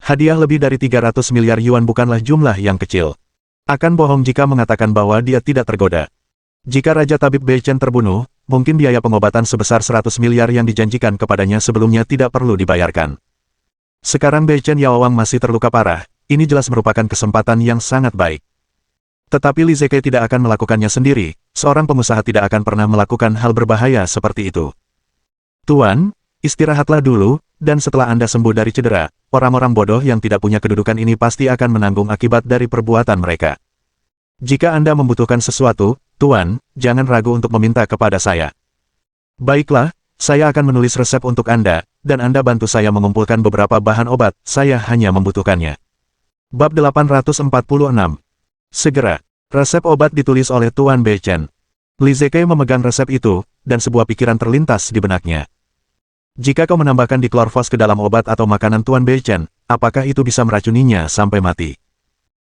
Hadiah lebih dari 300 miliar yuan bukanlah jumlah yang kecil. Akan bohong jika mengatakan bahwa dia tidak tergoda. Jika Raja Tabib Bei Chen terbunuh, mungkin biaya pengobatan sebesar 100 miliar yang dijanjikan kepadanya sebelumnya tidak perlu dibayarkan. Sekarang Bei Chen Yaowang masih terluka parah, ini jelas merupakan kesempatan yang sangat baik. Tetapi Li Zekai tidak akan melakukannya sendiri, seorang pengusaha tidak akan pernah melakukan hal berbahaya seperti itu. Tuan, istirahatlah dulu, dan setelah Anda sembuh dari cedera, orang-orang bodoh yang tidak punya kedudukan ini pasti akan menanggung akibat dari perbuatan mereka. Jika Anda membutuhkan sesuatu, Tuan, jangan ragu untuk meminta kepada saya. Baiklah, saya akan menulis resep untuk Anda, dan Anda bantu saya mengumpulkan beberapa bahan obat, saya hanya membutuhkannya. Bab 846. Segera, resep obat ditulis oleh Tuan Beichen. Li Zekai memegang resep itu, dan sebuah pikiran terlintas di benaknya. Jika kau menambahkan diklorvos ke dalam obat atau makanan Tuan Beichen, apakah itu bisa meracuninya sampai mati?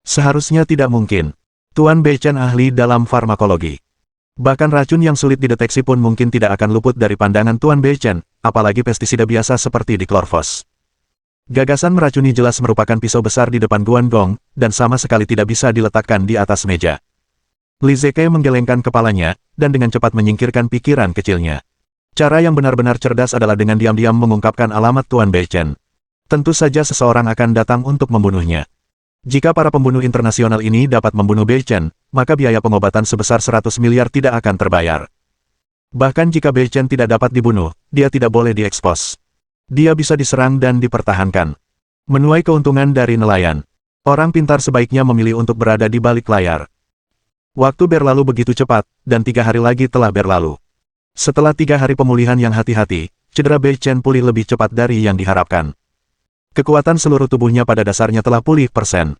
Seharusnya tidak mungkin. Tuan Beichen ahli dalam farmakologi. Bahkan racun yang sulit dideteksi pun mungkin tidak akan luput dari pandangan Tuan Beichen, apalagi pestisida biasa seperti diklorvos. Gagasan meracuni jelas merupakan pisau besar di depan Guan Gong, dan sama sekali tidak bisa diletakkan di atas meja. Li Zekai menggelengkan kepalanya, dan dengan cepat menyingkirkan pikiran kecilnya. Cara yang benar-benar cerdas adalah dengan diam-diam mengungkapkan alamat Tuan Beichen. Tentu saja seseorang akan datang untuk membunuhnya. Jika para pembunuh internasional ini dapat membunuh Beichen, maka biaya pengobatan sebesar 100 miliar tidak akan terbayar. Bahkan jika Beichen tidak dapat dibunuh, dia tidak boleh diekspos. Dia bisa diserang dan dipertahankan. Menuai keuntungan dari nelayan. Orang pintar sebaiknya memilih untuk berada di balik layar. Waktu berlalu begitu cepat, dan 3 hari lagi telah berlalu. Setelah 3 hari pemulihan yang hati-hati, cedera Beichen pulih lebih cepat dari yang diharapkan. Kekuatan seluruh tubuhnya pada dasarnya telah pulih %.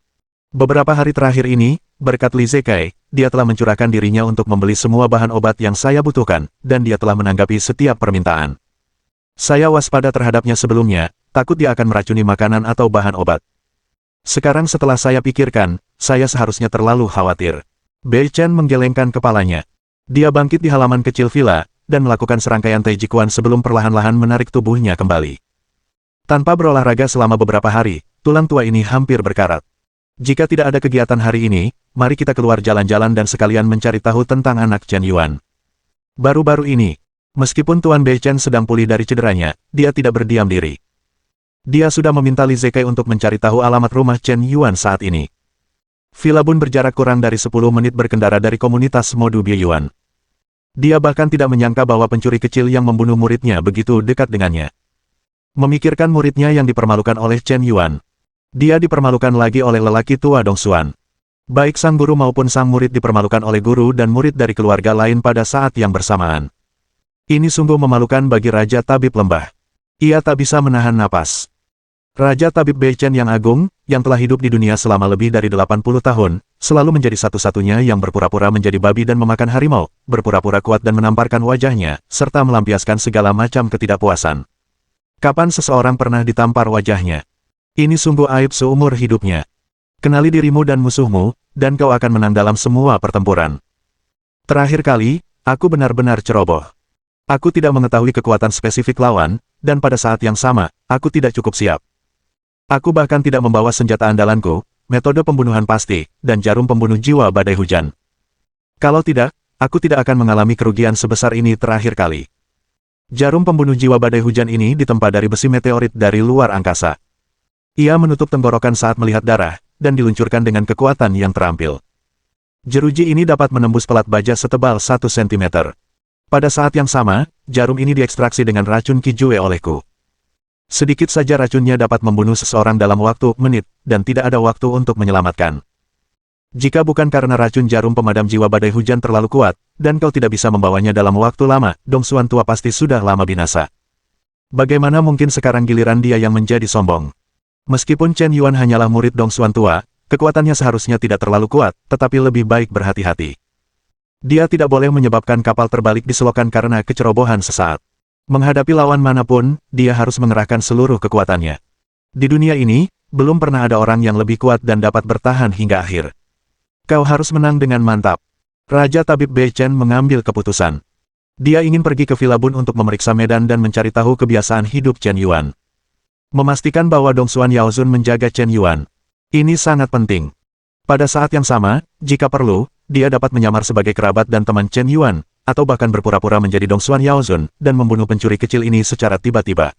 Beberapa hari terakhir ini, berkat Li Zekai, dia telah mencurahkan dirinya untuk membeli semua bahan obat yang saya butuhkan, dan dia telah menanggapi setiap permintaan. Saya waspada terhadapnya sebelumnya, takut dia akan meracuni makanan atau bahan obat. Sekarang setelah saya pikirkan, saya seharusnya terlalu khawatir. Beichen menggelengkan kepalanya. Dia bangkit di halaman kecil villa, dan melakukan serangkaian taijikuan sebelum perlahan-lahan menarik tubuhnya kembali. Tanpa berolahraga selama beberapa hari, tulang tua ini hampir berkarat. Jika tidak ada kegiatan hari ini, mari kita keluar jalan-jalan dan sekalian mencari tahu tentang anak Chen Yuan. Baru-baru ini, meskipun Tuan Beichen sedang pulih dari cederanya, dia tidak berdiam diri. Dia sudah meminta Li Zekai untuk mencari tahu alamat rumah Chen Yuan saat ini. Villa Bun berjarak kurang dari 10 menit berkendara dari komunitas Modu Bieyuan. Dia bahkan tidak menyangka bahwa pencuri kecil yang membunuh muridnya begitu dekat dengannya. Memikirkan muridnya yang dipermalukan oleh Chen Yuan. Dia dipermalukan lagi oleh lelaki tua Dong Xuan. Baik sang guru maupun sang murid dipermalukan oleh guru dan murid dari keluarga lain pada saat yang bersamaan. Ini sungguh memalukan bagi Raja Tabib Lembah. Ia tak bisa menahan napas. Raja Tabib Beichen yang agung, yang telah hidup di dunia selama lebih dari 80 tahun, selalu menjadi satu-satunya yang berpura-pura menjadi babi dan memakan harimau, berpura-pura kuat dan menamparkan wajahnya, serta melampiaskan segala macam ketidakpuasan. Kapan seseorang pernah ditampar wajahnya? Ini sungguh aib seumur hidupnya. Kenali dirimu dan musuhmu, dan kau akan menang dalam semua pertempuran. Terakhir kali, aku benar-benar ceroboh. Aku tidak mengetahui kekuatan spesifik lawan, dan pada saat yang sama, aku tidak cukup siap. Aku bahkan tidak membawa senjata andalanku, metode pembunuhan pasti, dan jarum pembunuh jiwa badai hujan. Kalau tidak, aku tidak akan mengalami kerugian sebesar ini terakhir kali. Jarum pembunuh jiwa badai hujan ini ditempa dari besi meteorit dari luar angkasa. Ia menutup tenggorokan saat melihat darah, dan diluncurkan dengan kekuatan yang terampil. Jeruji ini dapat menembus pelat baja setebal 1 cm. Pada saat yang sama, jarum ini diekstraksi dengan racun Kijue olehku. Sedikit saja racunnya dapat membunuh seseorang dalam waktu menit, dan tidak ada waktu untuk menyelamatkan. Jika bukan karena racun jarum pemadam jiwa badai hujan terlalu kuat, dan kau tidak bisa membawanya dalam waktu lama, Dong Xuan tua pasti sudah lama binasa. Bagaimana mungkin sekarang giliran dia yang menjadi sombong? Meskipun Chen Yuan hanyalah murid Dong Xuan tua, kekuatannya seharusnya tidak terlalu kuat, tetapi lebih baik berhati-hati. Dia tidak boleh menyebabkan kapal terbalik di selokan karena kecerobohan sesaat. Menghadapi lawan manapun, dia harus mengerahkan seluruh kekuatannya. Di dunia ini, belum pernah ada orang yang lebih kuat dan dapat bertahan hingga akhir. Kau harus menang dengan mantap. Raja Tabib Beichen mengambil keputusan. Dia ingin pergi ke Villa Bun untuk memeriksa medan dan mencari tahu kebiasaan hidup Chen Yuan. Memastikan bahwa Dong Xuan Yaozun menjaga Chen Yuan. Ini sangat penting. Pada saat yang sama, jika perlu, dia dapat menyamar sebagai kerabat dan teman Chen Yuan, atau bahkan berpura-pura menjadi Dong Xuan Yaozun, dan membunuh pencuri kecil ini secara tiba-tiba.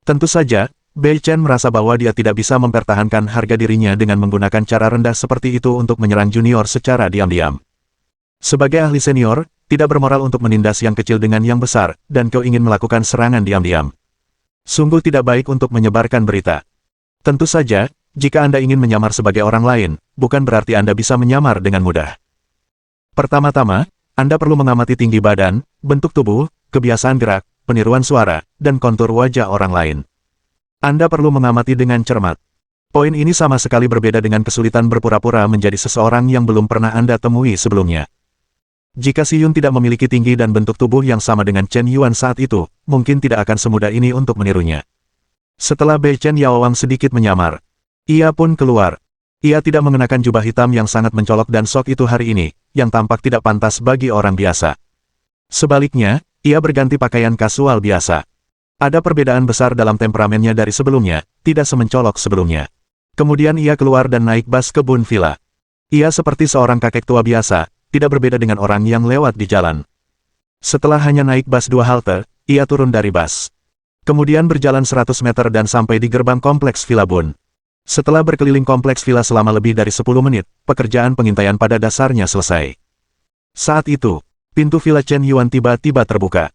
Tentu saja, Bei Chen merasa bahwa dia tidak bisa mempertahankan harga dirinya dengan menggunakan cara rendah seperti itu untuk menyerang junior secara diam-diam. Sebagai ahli senior, tidak bermoral untuk menindas yang kecil dengan yang besar, dan kau ingin melakukan serangan diam-diam. Sungguh tidak baik untuk menyebarkan berita. Tentu saja, jika Anda ingin menyamar sebagai orang lain, bukan berarti Anda bisa menyamar dengan mudah. Pertama-tama, Anda perlu mengamati tinggi badan, bentuk tubuh, kebiasaan gerak, peniruan suara, dan kontur wajah orang lain. Anda perlu mengamati dengan cermat. Poin ini sama sekali berbeda dengan kesulitan berpura-pura menjadi seseorang yang belum pernah Anda temui sebelumnya. Jika Si Yun tidak memiliki tinggi dan bentuk tubuh yang sama dengan Chen Yuan saat itu, mungkin tidak akan semudah ini untuk menirunya. Setelah Bei Chen Yaowang sedikit menyamar, ia pun keluar. Ia tidak mengenakan jubah hitam yang sangat mencolok dan sok itu hari ini, yang tampak tidak pantas bagi orang biasa. Sebaliknya, ia berganti pakaian kasual biasa. Ada perbedaan besar dalam temperamennya dari sebelumnya, tidak semencolok sebelumnya. Kemudian ia keluar dan naik bus ke Bun Villa. Ia seperti seorang kakek tua biasa, tidak berbeda dengan orang yang lewat di jalan. Setelah hanya naik bus 2 halte, ia turun dari bus. Kemudian berjalan 100 meter dan sampai di gerbang kompleks Villa Bun. Setelah berkeliling kompleks villa selama lebih dari 10 menit, pekerjaan pengintaian pada dasarnya selesai. Saat itu, pintu villa Chen Yuan tiba-tiba terbuka.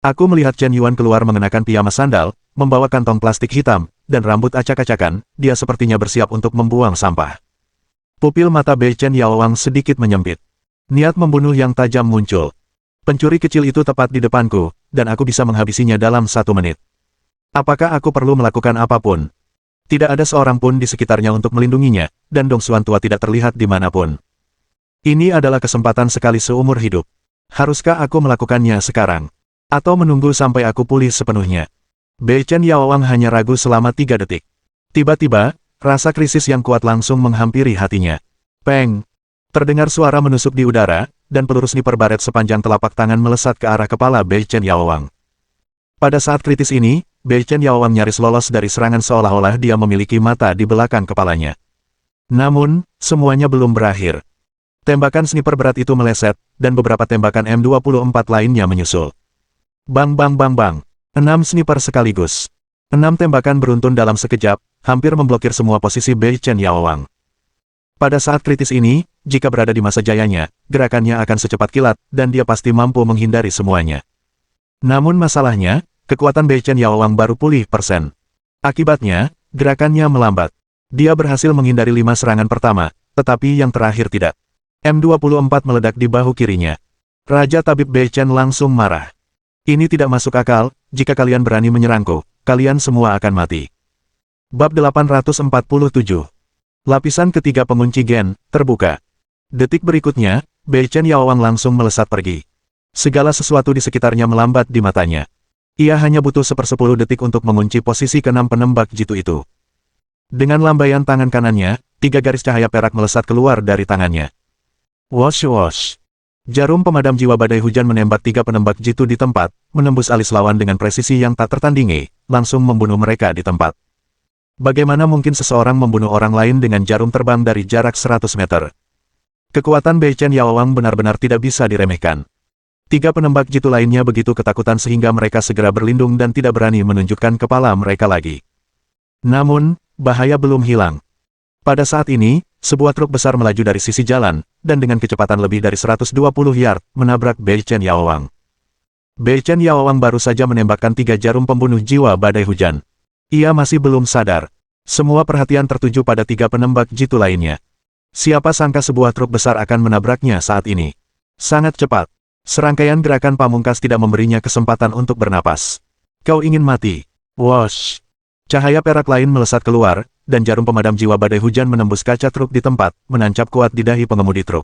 Aku melihat Chen Yuan keluar mengenakan piyama sandal, membawa kantong plastik hitam, dan rambut acak-acakan, dia sepertinya bersiap untuk membuang sampah. Pupil mata Bei Chen Yaowang sedikit menyempit. Niat membunuh yang tajam muncul. Pencuri kecil itu tepat di depanku, dan aku bisa menghabisinya dalam 1 menit. Apakah aku perlu melakukan apapun? Tidak ada seorang pun di sekitarnya untuk melindunginya, dan Dong Xuan tua tidak terlihat dimanapun. Ini adalah kesempatan sekali seumur hidup. Haruskah aku melakukannya sekarang? Atau menunggu sampai aku pulih sepenuhnya? Bei Chen Yaowang hanya ragu selama 3 detik. Tiba-tiba, rasa krisis yang kuat langsung menghampiri hatinya. Peng! Terdengar suara menusuk di udara, dan peluru sniper baret sepanjang telapak tangan melesat ke arah kepala Bei Chen Yaowang. Pada saat kritis ini, Bei Chen Yaowang nyaris lolos dari serangan seolah-olah dia memiliki mata di belakang kepalanya. Namun, semuanya belum berakhir. Tembakan sniper berat itu meleset, dan beberapa tembakan M24 lainnya menyusul. Bang bang bang bang. 6 sniper sekaligus. 6 tembakan beruntun dalam sekejap, hampir memblokir semua posisi Bei Chen Yaowang. Pada saat kritis ini, jika berada di masa jayanya, gerakannya akan secepat kilat, dan dia pasti mampu menghindari semuanya. Namun masalahnya, kekuatan Bei Chen Yaowang baru pulih persen. Akibatnya, gerakannya melambat. Dia berhasil menghindari 5 serangan pertama, tetapi yang terakhir tidak. M24 meledak di bahu kirinya. Raja Tabib Bei Chen langsung marah. Ini tidak masuk akal, jika kalian berani menyerangku, kalian semua akan mati. Bab 847. Lapisan ketiga pengunci gen, terbuka. Detik berikutnya, Bei Chen Yaowang langsung melesat pergi. Segala sesuatu di sekitarnya melambat di matanya. Ia hanya butuh 1/10 detik untuk mengunci posisi ke-6 penembak jitu itu. Dengan lambaian tangan kanannya, 3 garis cahaya perak melesat keluar dari tangannya. Wosh wosh. Jarum pemadam jiwa badai hujan menembak 3 penembak jitu di tempat, menembus alis lawan dengan presisi yang tak tertandingi, langsung membunuh mereka di tempat. Bagaimana mungkin seseorang membunuh orang lain dengan jarum terbang dari jarak 100 meter? Kekuatan Bei Chen Yaowang benar-benar tidak bisa diremehkan. 3 penembak jitu lainnya begitu ketakutan sehingga mereka segera berlindung dan tidak berani menunjukkan kepala mereka lagi. Namun, bahaya belum hilang. Pada saat ini, sebuah truk besar melaju dari sisi jalan, dan dengan kecepatan lebih dari 120 yard, menabrak Bei Chen Yaowang. Bei Chen Yaowang baru saja menembakkan 3 jarum pembunuh jiwa badai hujan. Ia masih belum sadar. Semua perhatian tertuju pada 3 penembak jitu lainnya. Siapa sangka sebuah truk besar akan menabraknya saat ini. Sangat cepat. Serangkaian gerakan pamungkas tidak memberinya kesempatan untuk bernapas. Kau ingin mati. Wosh. Cahaya perak lain melesat keluar, dan jarum pemadam jiwa badai hujan menembus kaca truk di tempat, menancap kuat di dahi pengemudi truk.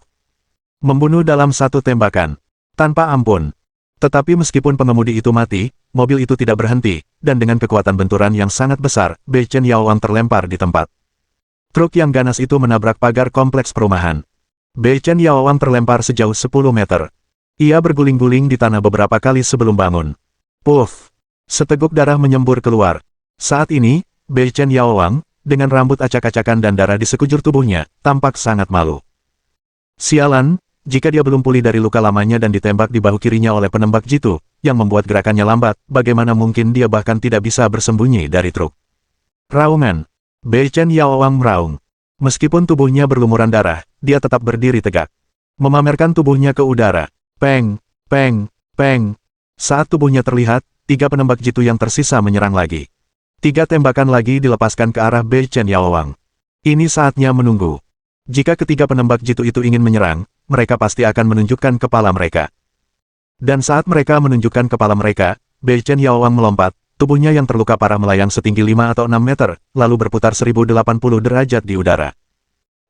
Membunuh dalam 1 tembakan. Tanpa ampun. Tetapi meskipun pengemudi itu mati, mobil itu tidak berhenti, dan dengan kekuatan benturan yang sangat besar, Bei Chen Yaowang terlempar di tempat. Truk yang ganas itu menabrak pagar kompleks perumahan. Bei Chen Yaowang terlempar sejauh 10 meter. Ia berguling-guling di tanah beberapa kali sebelum bangun. Puff! Seteguk darah menyembur keluar. Saat ini, Bei Chen Yaowang, dengan rambut acak-acakan dan darah di sekujur tubuhnya, tampak sangat malu. Sialan, jika dia belum pulih dari luka lamanya dan ditembak di bahu kirinya oleh penembak jitu, yang membuat gerakannya lambat, bagaimana mungkin dia bahkan tidak bisa bersembunyi dari truk. Raungan. Bei Chen Yaowang meraung. Meskipun tubuhnya berlumuran darah, dia tetap berdiri tegak. Memamerkan tubuhnya ke udara. Peng, peng, peng. Saat tubuhnya terlihat, 3 penembak jitu yang tersisa menyerang lagi. 3 tembakan lagi dilepaskan ke arah Bei Chen Yaowang. Ini saatnya menunggu. Jika ketiga penembak jitu itu ingin menyerang, mereka pasti akan menunjukkan kepala mereka. Dan saat mereka menunjukkan kepala mereka, Bei Chen Yaowang melompat, tubuhnya yang terluka parah melayang setinggi 5 atau 6 meter, lalu berputar 1080 derajat di udara.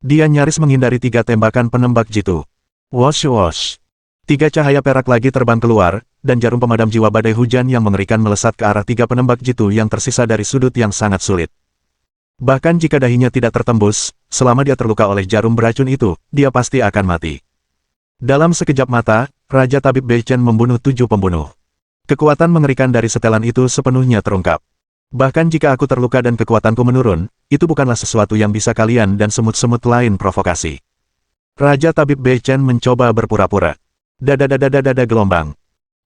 Dia nyaris menghindari 3 tembakan penembak jitu. Wosh wosh. 3 cahaya perak lagi terbang keluar, dan jarum pemadam jiwa badai hujan yang mengerikan melesat ke arah 3 penembak jitu yang tersisa dari sudut yang sangat sulit. Bahkan jika dahinya tidak tertembus, selama dia terluka oleh jarum beracun itu, dia pasti akan mati. Dalam sekejap mata, Raja Tabib Bei Chen membunuh 7 pembunuh. Kekuatan mengerikan dari setelan itu sepenuhnya terungkap. Bahkan jika aku terluka dan kekuatanku menurun, itu bukanlah sesuatu yang bisa kalian dan semut-semut lain provokasi. Raja Tabib Bei Chen mencoba berpura-pura. Dada gelombang.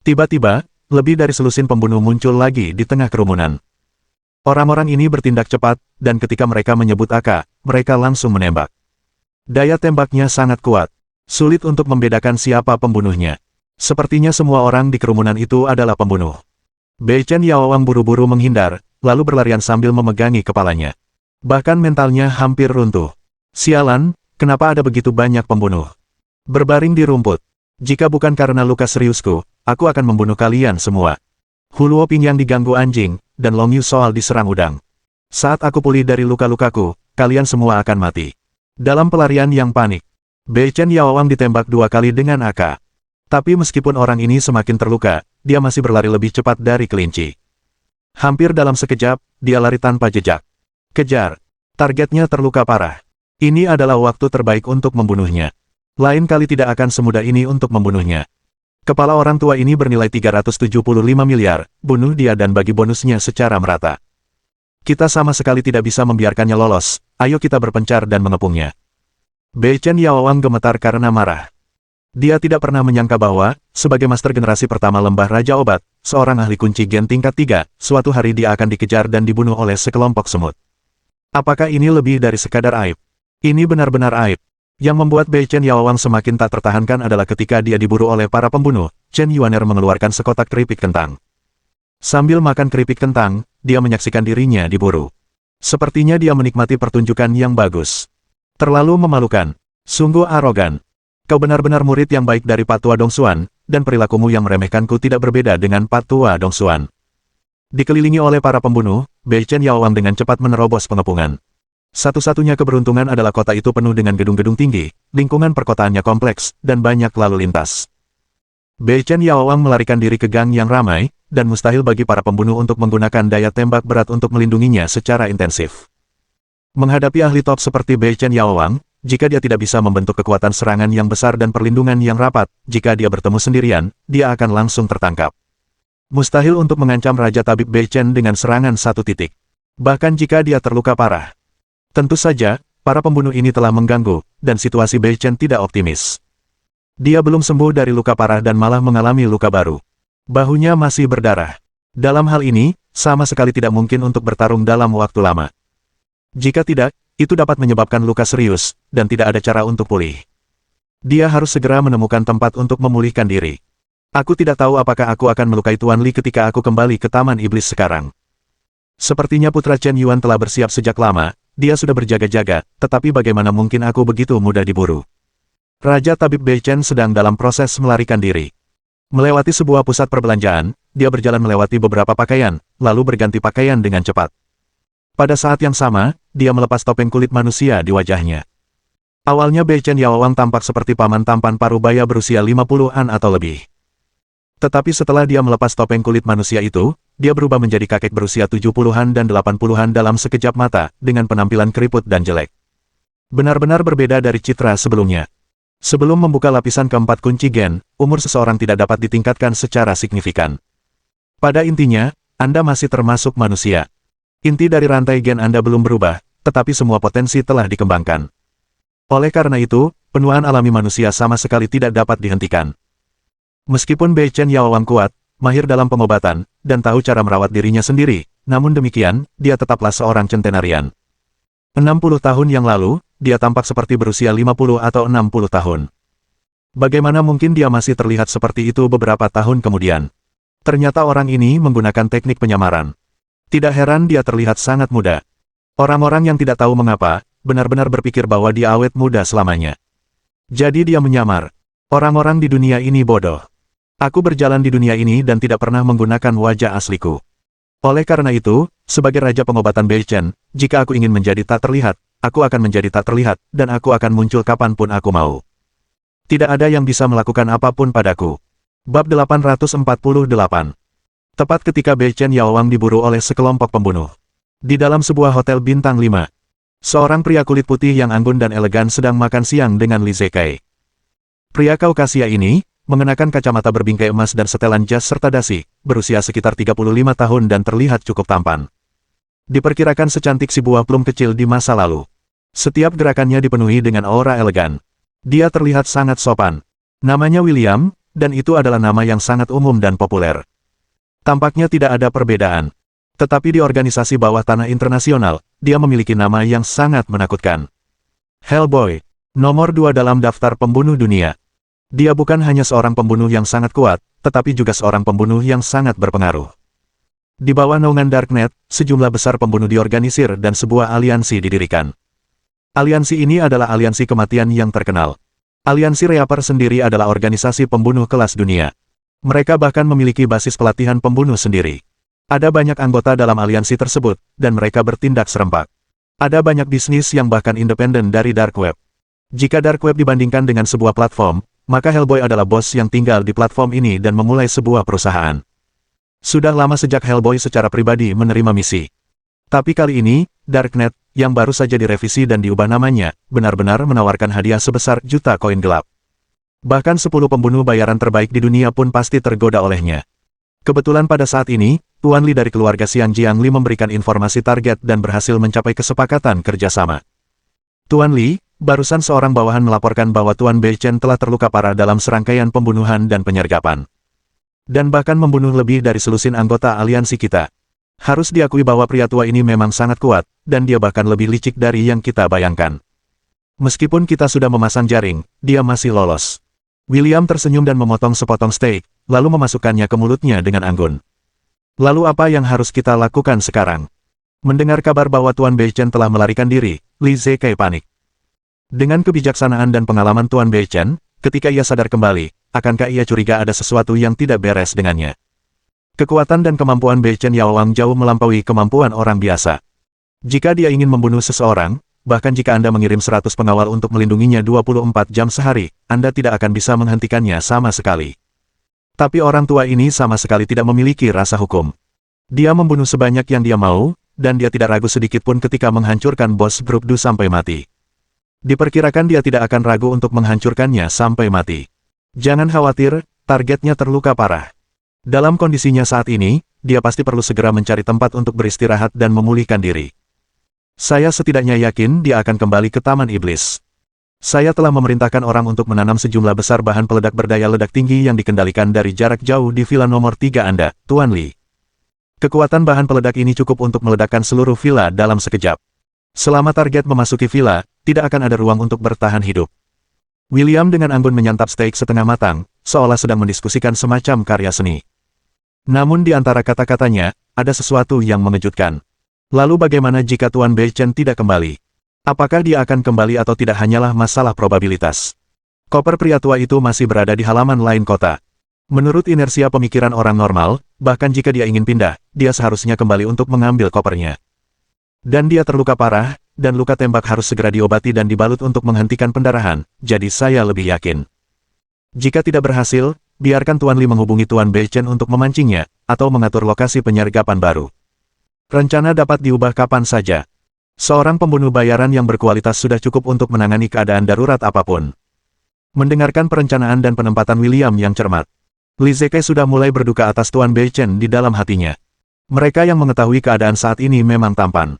Tiba-tiba, lebih dari selusin pembunuh muncul lagi di tengah kerumunan. Orang-orang ini bertindak cepat, dan ketika mereka menyebut AK, mereka langsung menembak. Daya tembaknya sangat kuat. Sulit untuk membedakan siapa pembunuhnya. Sepertinya semua orang di kerumunan itu adalah pembunuh. Bei Chen Yaowang buru-buru menghindar, lalu berlarian sambil memegangi kepalanya. Bahkan mentalnya hampir runtuh. Sialan, kenapa ada begitu banyak pembunuh? Berbaring di rumput. Jika bukan karena luka seriusku, aku akan membunuh kalian semua. Hu Luoping yang diganggu anjing, dan Long Yu Soal diserang udang. Saat aku pulih dari luka-lukaku, kalian semua akan mati. Dalam pelarian yang panik, Bei Chen Yaowang ditembak 2 kali dengan AK. Tapi meskipun orang ini semakin terluka, dia masih berlari lebih cepat dari kelinci. Hampir dalam sekejap, dia lari tanpa jejak. Kejar. Targetnya terluka parah. Ini adalah waktu terbaik untuk membunuhnya. Lain kali tidak akan semudah ini untuk membunuhnya. Kepala orang tua ini bernilai 375 miliar, bunuh dia dan bagi bonusnya secara merata. Kita sama sekali tidak bisa membiarkannya lolos, ayo kita berpencar dan mengepungnya. Bei Chen Yaowang gemetar karena marah. Dia tidak pernah menyangka bahwa, sebagai master generasi pertama lembah Raja Obat, seorang ahli kunci gen tingkat 3, suatu hari dia akan dikejar dan dibunuh oleh sekelompok semut. Apakah ini lebih dari sekadar aib? Ini benar-benar aib. Yang membuat Bei Chen Yaowang semakin tak tertahankan adalah ketika dia diburu oleh para pembunuh, Chen Yuaner mengeluarkan sekotak keripik kentang. Sambil makan keripik kentang, dia menyaksikan dirinya diburu. Sepertinya dia menikmati pertunjukan yang bagus. Terlalu memalukan. Sungguh arogan. Kau benar-benar murid yang baik dari Patua Dongsuan, dan perilakumu yang meremehkanku tidak berbeda dengan Patua Dongsuan. Dikelilingi oleh para pembunuh, Bei Chen Yaowang dengan cepat menerobos pengepungan. Satu-satunya keberuntungan adalah kota itu penuh dengan gedung-gedung tinggi, lingkungan perkotaannya kompleks, dan banyak lalu lintas. Bei Chen Yaowang melarikan diri ke gang yang ramai, dan mustahil bagi para pembunuh untuk menggunakan daya tembak berat untuk melindunginya secara intensif. Menghadapi ahli top seperti Bei Chen Yaowang, jika dia tidak bisa membentuk kekuatan serangan yang besar dan perlindungan yang rapat, jika dia bertemu sendirian, dia akan langsung tertangkap. Mustahil untuk mengancam Raja Tabib Bei Chen dengan serangan 1 titik. Bahkan jika dia terluka parah. Tentu saja, para pembunuh ini telah mengganggu, dan situasi Bei Chen tidak optimis. Dia belum sembuh dari luka parah dan malah mengalami luka baru. Bahunya masih berdarah. Dalam hal ini, sama sekali tidak mungkin untuk bertarung dalam waktu lama. Jika tidak, itu dapat menyebabkan luka serius, dan tidak ada cara untuk pulih. Dia harus segera menemukan tempat untuk memulihkan diri. Aku tidak tahu apakah aku akan melukai Tuan Li ketika aku kembali ke Taman Iblis sekarang. Sepertinya Putra Chen Yuan telah bersiap sejak lama, dia sudah berjaga-jaga, tetapi bagaimana mungkin aku begitu mudah diburu? Raja Tabib Bei Chen sedang dalam proses melarikan diri. Melewati sebuah pusat perbelanjaan, dia berjalan melewati beberapa pakaian, lalu berganti pakaian dengan cepat. Pada saat yang sama, dia melepas topeng kulit manusia di wajahnya. Awalnya Bei Chen Yaowang tampak seperti paman tampan parubaya berusia 50-an atau lebih. Tetapi setelah dia melepas topeng kulit manusia itu, dia berubah menjadi kakek berusia 70-an dan 80-an dalam sekejap mata, dengan penampilan keriput dan jelek. Benar-benar berbeda dari citra sebelumnya. Sebelum membuka lapisan keempat kunci gen, umur seseorang tidak dapat ditingkatkan secara signifikan. Pada intinya, Anda masih termasuk manusia. Inti dari rantai gen Anda belum berubah, tetapi semua potensi telah dikembangkan. Oleh karena itu, penuaan alami manusia sama sekali tidak dapat dihentikan. Meskipun Bei Chen Yaowang kuat, mahir dalam pengobatan, dan tahu cara merawat dirinya sendiri, namun demikian, dia tetaplah seorang centenarian. 60 tahun yang lalu, dia tampak seperti berusia 50 atau 60 tahun. Bagaimana mungkin dia masih terlihat seperti itu beberapa tahun kemudian? Ternyata orang ini menggunakan teknik penyamaran. Tidak heran dia terlihat sangat muda. Orang-orang yang tidak tahu mengapa, benar-benar berpikir bahwa dia awet muda selamanya. Jadi dia menyamar. Orang-orang di dunia ini bodoh. Aku berjalan di dunia ini dan tidak pernah menggunakan wajah asliku. Oleh karena itu, sebagai Raja Pengobatan Beichen, jika aku ingin menjadi tak terlihat, aku akan menjadi tak terlihat, dan aku akan muncul kapanpun aku mau. Tidak ada yang bisa melakukan apapun padaku. Bab 848. Tepat ketika Beichen Yaowang diburu oleh sekelompok pembunuh. Di dalam sebuah hotel bintang 5, seorang pria kulit putih yang anggun dan elegan sedang makan siang dengan Li Zekai. Pria Kaukasia ini, mengenakan kacamata berbingkai emas dan setelan jas serta dasi, berusia sekitar 35 tahun dan terlihat cukup tampan. Diperkirakan secantik si buah plum kecil di masa lalu. Setiap gerakannya dipenuhi dengan aura elegan. Dia terlihat sangat sopan. Namanya William, dan itu adalah nama yang sangat umum dan populer. Tampaknya tidak ada perbedaan. Tetapi di organisasi bawah tanah internasional, dia memiliki nama yang sangat menakutkan. Hellboy, nomor 2 dalam daftar pembunuh dunia. Dia bukan hanya seorang pembunuh yang sangat kuat, tetapi juga seorang pembunuh yang sangat berpengaruh. Di bawah naungan Darknet, sejumlah besar pembunuh diorganisir dan sebuah aliansi didirikan. Aliansi ini adalah aliansi kematian yang terkenal. Aliansi Reaper sendiri adalah organisasi pembunuh kelas dunia. Mereka bahkan memiliki basis pelatihan pembunuh sendiri. Ada banyak anggota dalam aliansi tersebut, dan mereka bertindak serempak. Ada banyak bisnis yang bahkan independen dari Dark Web. Jika Dark Web dibandingkan dengan sebuah platform, maka Hellboy adalah bos yang tinggal di platform ini dan memulai sebuah perusahaan. Sudah lama sejak Hellboy secara pribadi menerima misi. Tapi kali ini, Darknet, yang baru saja direvisi dan diubah namanya, benar-benar menawarkan hadiah sebesar juta koin gelap. Bahkan 10 pembunuh bayaran terbaik di dunia pun pasti tergoda olehnya. Kebetulan pada saat ini, Tuan Li dari keluarga Xiang Jiangli memberikan informasi target dan berhasil mencapai kesepakatan kerjasama. Tuan Li, barusan seorang bawahan melaporkan bahwa Tuan Beichen telah terluka parah dalam serangkaian pembunuhan dan penyergapan. Dan bahkan membunuh lebih dari selusin anggota aliansi kita. Harus diakui bahwa pria tua ini memang sangat kuat, dan dia bahkan lebih licik dari yang kita bayangkan. Meskipun kita sudah memasang jaring, dia masih lolos. William tersenyum dan memotong sepotong steak, lalu memasukkannya ke mulutnya dengan anggun. Lalu apa yang harus kita lakukan sekarang? Mendengar kabar bahwa Tuan Beichen telah melarikan diri, Li Zekai panik. Dengan kebijaksanaan dan pengalaman Tuan Beichen, ketika ia sadar kembali, akankah ia curiga ada sesuatu yang tidak beres dengannya? Kekuatan dan kemampuan Beichen Yaowang jauh melampaui kemampuan orang biasa. Jika dia ingin membunuh seseorang, bahkan jika Anda mengirim 100 pengawal untuk melindunginya 24 jam sehari, Anda tidak akan bisa menghentikannya sama sekali. Tapi orang tua ini sama sekali tidak memiliki rasa hukum. Dia membunuh sebanyak yang dia mau, dan dia tidak ragu sedikit pun ketika menghancurkan bos Brugdu sampai mati. Diperkirakan dia tidak akan ragu untuk menghancurkannya sampai mati. Jangan khawatir, targetnya terluka parah. Dalam kondisinya saat ini, dia pasti perlu segera mencari tempat untuk beristirahat dan memulihkan diri. Saya setidaknya yakin dia akan kembali ke Taman Iblis. Saya telah memerintahkan orang untuk menanam sejumlah besar bahan peledak berdaya ledak tinggi yang dikendalikan dari jarak jauh di villa nomor 3 Anda, Tuan Li. Kekuatan bahan peledak ini cukup untuk meledakkan seluruh villa dalam sekejap. Selama target memasuki villa, tidak akan ada ruang untuk bertahan hidup. William dengan anggun menyantap steak setengah matang, seolah sedang mendiskusikan semacam karya seni. Namun di antara kata-katanya, ada sesuatu yang mengejutkan. Lalu bagaimana jika Tuan Beichen tidak kembali? Apakah dia akan kembali atau tidak hanyalah masalah probabilitas? Koper pria tua itu masih berada di halaman lain kota. Menurut inersia pemikiran orang normal, bahkan jika dia ingin pindah, dia seharusnya kembali untuk mengambil kopernya. Dan dia terluka parah, dan luka tembak harus segera diobati dan dibalut untuk menghentikan pendarahan, jadi saya lebih yakin. Jika tidak berhasil, biarkan Tuan Li menghubungi Tuan Beichen untuk memancingnya, atau mengatur lokasi penyergapan baru. Rencana dapat diubah kapan saja. Seorang pembunuh bayaran yang berkualitas sudah cukup untuk menangani keadaan darurat apapun. Mendengarkan perencanaan dan penempatan William yang cermat, Li Zekai sudah mulai berduka atas Tuan Beichen di dalam hatinya. Mereka yang mengetahui keadaan saat ini memang tampan.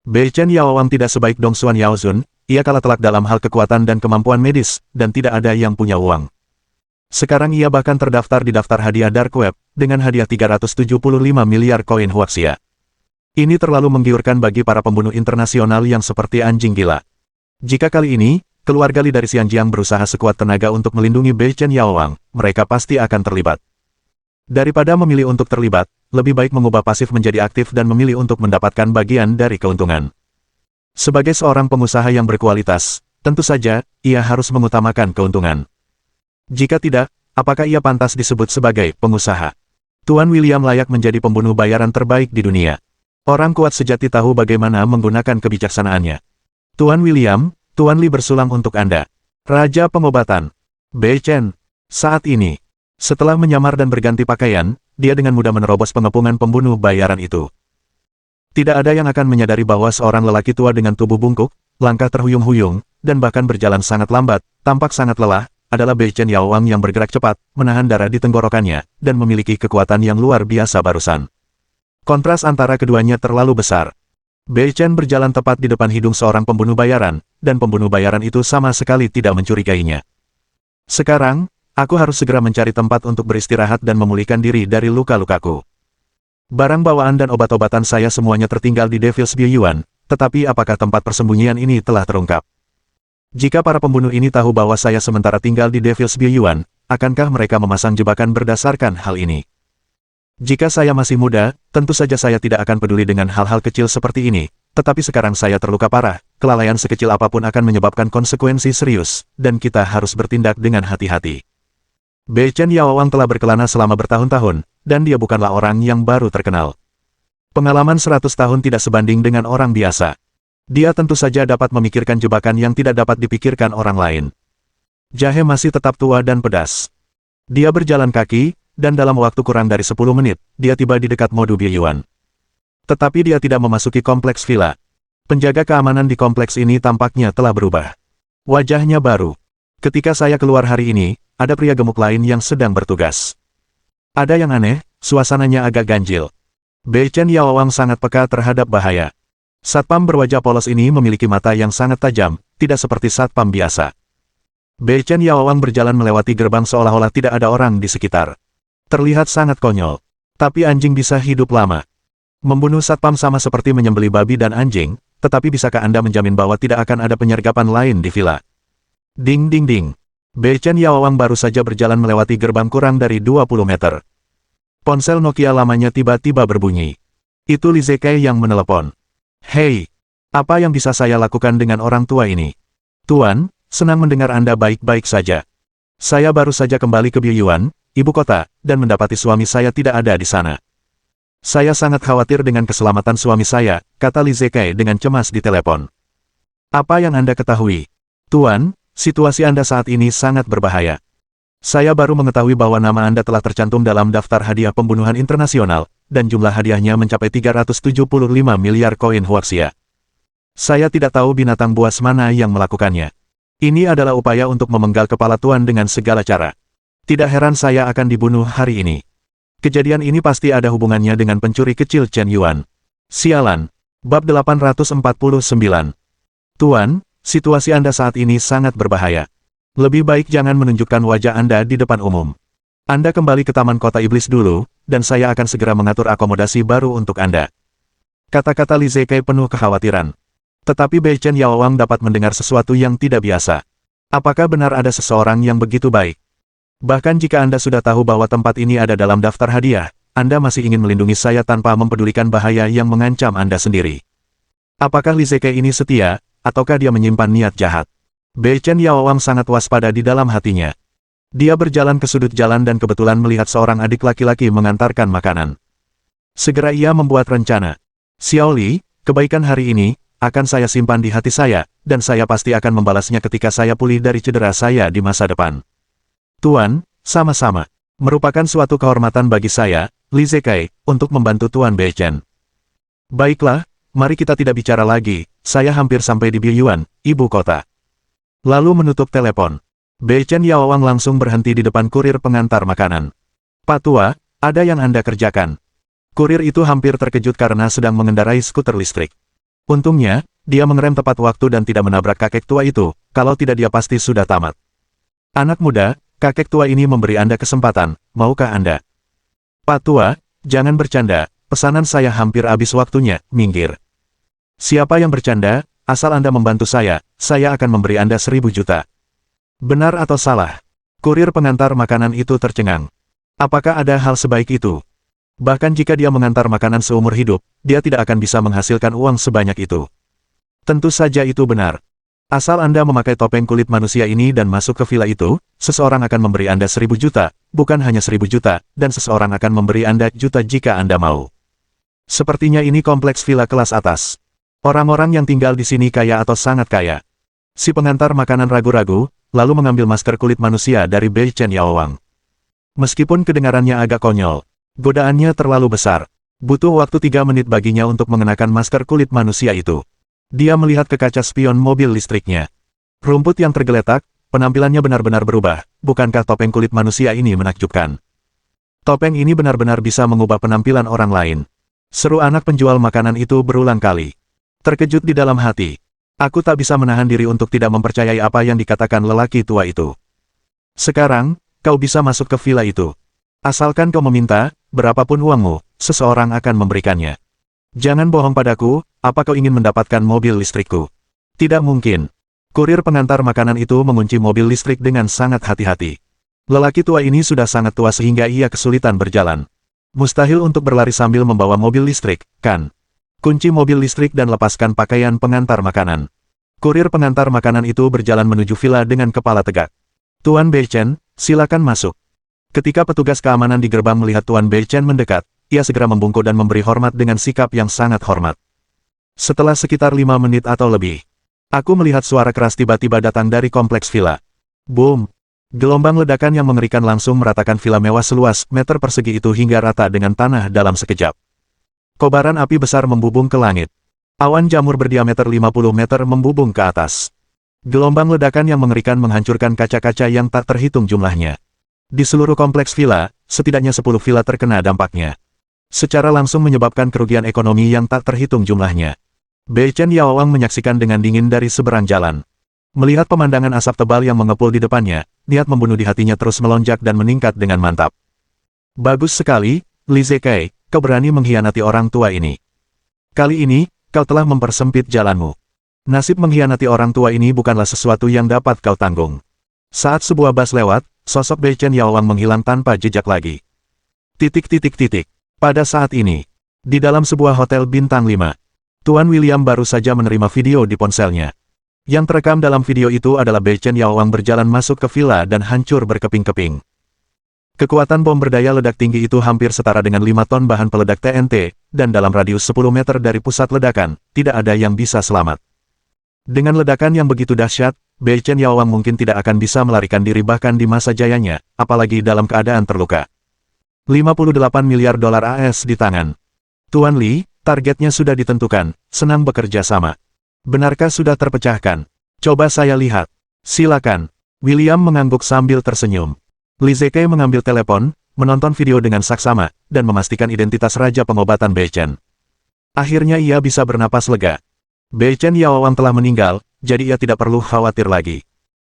Beichen Yaowang tidak sebaik Dongsuan Yaozun, ia kalah telak dalam hal kekuatan dan kemampuan medis, dan tidak ada yang punya uang. Sekarang ia bahkan terdaftar di daftar hadiah Dark Web, dengan hadiah 375 miliar koin Huaxia. Ini terlalu menggiurkan bagi para pembunuh internasional yang seperti anjing gila. Jika kali ini, keluarga Li dari Xianjiang berusaha sekuat tenaga untuk melindungi Bei Chen Yaowang, mereka pasti akan terlibat. Daripada memilih untuk terlibat, lebih baik mengubah pasif menjadi aktif dan memilih untuk mendapatkan bagian dari keuntungan. Sebagai seorang pengusaha yang berkualitas, tentu saja, ia harus mengutamakan keuntungan. Jika tidak, apakah ia pantas disebut sebagai pengusaha? Tuan William layak menjadi pembunuh bayaran terbaik di dunia. Orang kuat sejati tahu bagaimana menggunakan kebijaksanaannya. Tuan William, Tuan Li bersulang untuk Anda. Raja Pengobatan. Bei Chen. Saat ini, setelah menyamar dan berganti pakaian, dia dengan mudah menerobos pengepungan pembunuh bayaran itu. Tidak ada yang akan menyadari bahwa seorang lelaki tua dengan tubuh bungkuk, langkah terhuyung-huyung, dan bahkan berjalan sangat lambat, tampak sangat lelah, adalah Bei Chen Yaowang yang bergerak cepat, menahan darah di tenggorokannya, dan memiliki kekuatan yang luar biasa barusan. Kontras antara keduanya terlalu besar. Bei Chen berjalan tepat di depan hidung seorang pembunuh bayaran, dan pembunuh bayaran itu sama sekali tidak mencurigainya. Sekarang, aku harus segera mencari tempat untuk beristirahat dan memulihkan diri dari luka-lukaku. Barang bawaan dan obat-obatan saya semuanya tertinggal di Devil's Beyuan, tetapi apakah tempat persembunyian ini telah terungkap? Jika para pembunuh ini tahu bahwa saya sementara tinggal di Devil's Beyuan, akankah mereka memasang jebakan berdasarkan hal ini? Jika saya masih muda, tentu saja saya tidak akan peduli dengan hal-hal kecil seperti ini, tetapi sekarang saya terluka parah, kelalaian sekecil apapun akan menyebabkan konsekuensi serius, dan kita harus bertindak dengan hati-hati. Bei Chen Yaowang telah berkelana selama bertahun-tahun, dan dia bukanlah orang yang baru terkenal. Pengalaman 100 tahun tidak sebanding dengan orang biasa. Dia tentu saja dapat memikirkan jebakan yang tidak dapat dipikirkan orang lain. Jahe masih tetap tua dan pedas. Dia berjalan kaki, dan dalam waktu kurang dari 10 menit, dia tiba di dekat Modu Beyuan. Tetapi dia tidak memasuki kompleks villa. Penjaga keamanan di kompleks ini tampaknya telah berubah. Wajahnya baru. Ketika saya keluar hari ini, ada pria gemuk lain yang sedang bertugas. Ada yang aneh, suasananya agak ganjil. Bei Chen Yaowang sangat peka terhadap bahaya. Satpam berwajah polos ini memiliki mata yang sangat tajam, tidak seperti satpam biasa. Bei Chen Yaowang berjalan melewati gerbang seolah-olah tidak ada orang di sekitar. Terlihat sangat konyol. Tapi anjing bisa hidup lama. Membunuh satpam sama seperti menyembelih babi dan anjing, tetapi bisakah Anda menjamin bahwa tidak akan ada penyergapan lain di villa? Ding ding ding. Bei Chen Yaowang baru saja berjalan melewati gerbang kurang dari 20 meter. Ponsel Nokia lamanya tiba-tiba berbunyi. Itu Li Zekai yang menelepon. Hei, apa yang bisa saya lakukan dengan orang tua ini? Tuan, senang mendengar Anda baik-baik saja. Saya baru saja kembali ke Beyuan, ibu kota, dan mendapati suami saya tidak ada di sana. Saya sangat khawatir dengan keselamatan suami saya, kata Li Zekai dengan cemas di telepon. Apa yang Anda ketahui? Tuan, situasi Anda saat ini sangat berbahaya. Saya baru mengetahui bahwa nama Anda telah tercantum dalam daftar hadiah pembunuhan internasional, dan jumlah hadiahnya mencapai 375 miliar koin Huaxia. Saya tidak tahu binatang buas mana yang melakukannya. Ini adalah upaya untuk memenggal kepala Tuan dengan segala cara. Tidak heran saya akan dibunuh hari ini. Kejadian ini pasti ada hubungannya dengan pencuri kecil Chen Yuan. Sialan. Bab 849. Tuan, situasi Anda saat ini sangat berbahaya. Lebih baik jangan menunjukkan wajah Anda di depan umum. Anda kembali ke Taman Kota Iblis dulu, dan saya akan segera mengatur akomodasi baru untuk Anda. Kata-kata Li Zekai penuh kekhawatiran. Tetapi Bei Chen Yaowang dapat mendengar sesuatu yang tidak biasa. Apakah benar ada seseorang yang begitu baik? Bahkan jika Anda sudah tahu bahwa tempat ini ada dalam daftar hadiah, Anda masih ingin melindungi saya tanpa mempedulikan bahaya yang mengancam Anda sendiri. Apakah Li Zekai ini setia, ataukah dia menyimpan niat jahat? Bei Chen Yaowang sangat waspada di dalam hatinya. Dia berjalan ke sudut jalan dan kebetulan melihat seorang adik laki-laki mengantarkan makanan. Segera ia membuat rencana. Xiao Li, kebaikan hari ini, akan saya simpan di hati saya, dan saya pasti akan membalasnya ketika saya pulih dari cedera saya di masa depan. Tuan, sama-sama. Merupakan suatu kehormatan bagi saya, Li Zekai, untuk membantu Tuan Bei Chen. Baiklah, mari kita tidak bicara lagi, saya hampir sampai di Beyuan, ibu kota. Lalu menutup telepon. Bei Chen Yaowang langsung berhenti di depan kurir pengantar makanan. Pak Tua, ada yang Anda kerjakan. Kurir itu hampir terkejut karena sedang mengendarai skuter listrik. Untungnya, dia mengerem tepat waktu dan tidak menabrak kakek tua itu, kalau tidak dia pasti sudah tamat. Anak muda, kakek tua ini memberi Anda kesempatan, maukah Anda? Pak Tua, jangan bercanda, pesanan saya hampir habis waktunya, minggir. Siapa yang bercanda, asal Anda membantu saya akan memberi Anda 1.000 juta. Benar atau salah? Kurir pengantar makanan itu tercengang. Apakah ada hal sebaik itu? Bahkan jika dia mengantar makanan seumur hidup, dia tidak akan bisa menghasilkan uang sebanyak itu. Tentu saja itu benar. Asal Anda memakai topeng kulit manusia ini dan masuk ke villa itu, seseorang akan memberi Anda 1.000 juta, bukan hanya 1.000 juta, dan seseorang akan memberi Anda juta jika Anda mau. Sepertinya ini kompleks villa kelas atas. Orang-orang yang tinggal di sini kaya atau sangat kaya. Si pengantar makanan ragu-ragu, lalu mengambil masker kulit manusia dari Bei Chen Yaowang. Meskipun kedengarannya agak konyol, godaannya terlalu besar. Butuh waktu 3 menit baginya untuk mengenakan masker kulit manusia itu. Dia melihat ke kaca spion mobil listriknya. Rumput yang tergeletak, penampilannya benar-benar berubah. Bukankah topeng kulit manusia ini menakjubkan? Topeng ini benar-benar bisa mengubah penampilan orang lain. Seru anak penjual makanan itu berulang kali. Terkejut di dalam hati. Aku tak bisa menahan diri untuk tidak mempercayai apa yang dikatakan lelaki tua itu. Sekarang, kau bisa masuk ke villa itu. Asalkan kau meminta, berapapun uangmu, seseorang akan memberikannya. Jangan bohong padaku, apa kau ingin mendapatkan mobil listrikku? Tidak mungkin. Kurir pengantar makanan itu mengunci mobil listrik dengan sangat hati-hati. Lelaki tua ini sudah sangat tua sehingga ia kesulitan berjalan. Mustahil untuk berlari sambil membawa mobil listrik, kan? Kunci mobil listrik dan lepaskan pakaian pengantar makanan. Kurir pengantar makanan itu berjalan menuju villa dengan kepala tegak. Tuan Bei Chen, silakan masuk. Ketika petugas keamanan di gerbang melihat Tuan Bei Chen mendekat, ia segera membungkuk dan memberi hormat dengan sikap yang sangat hormat. Setelah sekitar 5 menit atau lebih, aku melihat suara keras tiba-tiba datang dari kompleks villa. Boom! Gelombang ledakan yang mengerikan langsung meratakan villa mewah seluas meter persegi itu hingga rata dengan tanah dalam sekejap. Kobaran api besar membubung ke langit. Awan jamur berdiameter 50 meter membubung ke atas. Gelombang ledakan yang mengerikan menghancurkan kaca-kaca yang tak terhitung jumlahnya. Di seluruh kompleks villa, setidaknya 10 villa terkena dampaknya. Secara langsung menyebabkan kerugian ekonomi yang tak terhitung jumlahnya. Bei Chen Yaowang menyaksikan dengan dingin dari seberang jalan. Melihat pemandangan asap tebal yang mengepul di depannya, niat membunuh di hatinya terus melonjak dan meningkat dengan mantap. Bagus sekali, Li Zekai, kau berani mengkhianati orang tua ini. Kali ini, kau telah mempersempit jalanmu. Nasib mengkhianati orang tua ini bukanlah sesuatu yang dapat kau tanggung. Saat sebuah bus lewat, sosok Bei Chen Yaowang menghilang tanpa jejak lagi. Pada saat ini, di dalam sebuah hotel bintang 5, Tuan William baru saja menerima video di ponselnya. Yang terekam dalam video itu adalah Bei Chen Yaowang berjalan masuk ke villa dan hancur berkeping-keping. Kekuatan bom berdaya ledak tinggi itu hampir setara dengan 5 ton bahan peledak TNT, dan dalam radius 10 meter dari pusat ledakan, tidak ada yang bisa selamat. Dengan ledakan yang begitu dahsyat, Bei Chen Yaowang mungkin tidak akan bisa melarikan diri bahkan di masa jayanya, apalagi dalam keadaan terluka. 58 miliar dolar AS di tangan. Tuan Li, targetnya sudah ditentukan, senang bekerja sama. Benarkah sudah terpecahkan? Coba saya lihat. Silakan. William mengangguk sambil tersenyum. Li Zekai mengambil telepon, menonton video dengan saksama, dan memastikan identitas Raja Pengobatan Bei Chen. Akhirnya ia bisa bernapas lega. Bei Chen Yaowang telah meninggal, jadi ia tidak perlu khawatir lagi.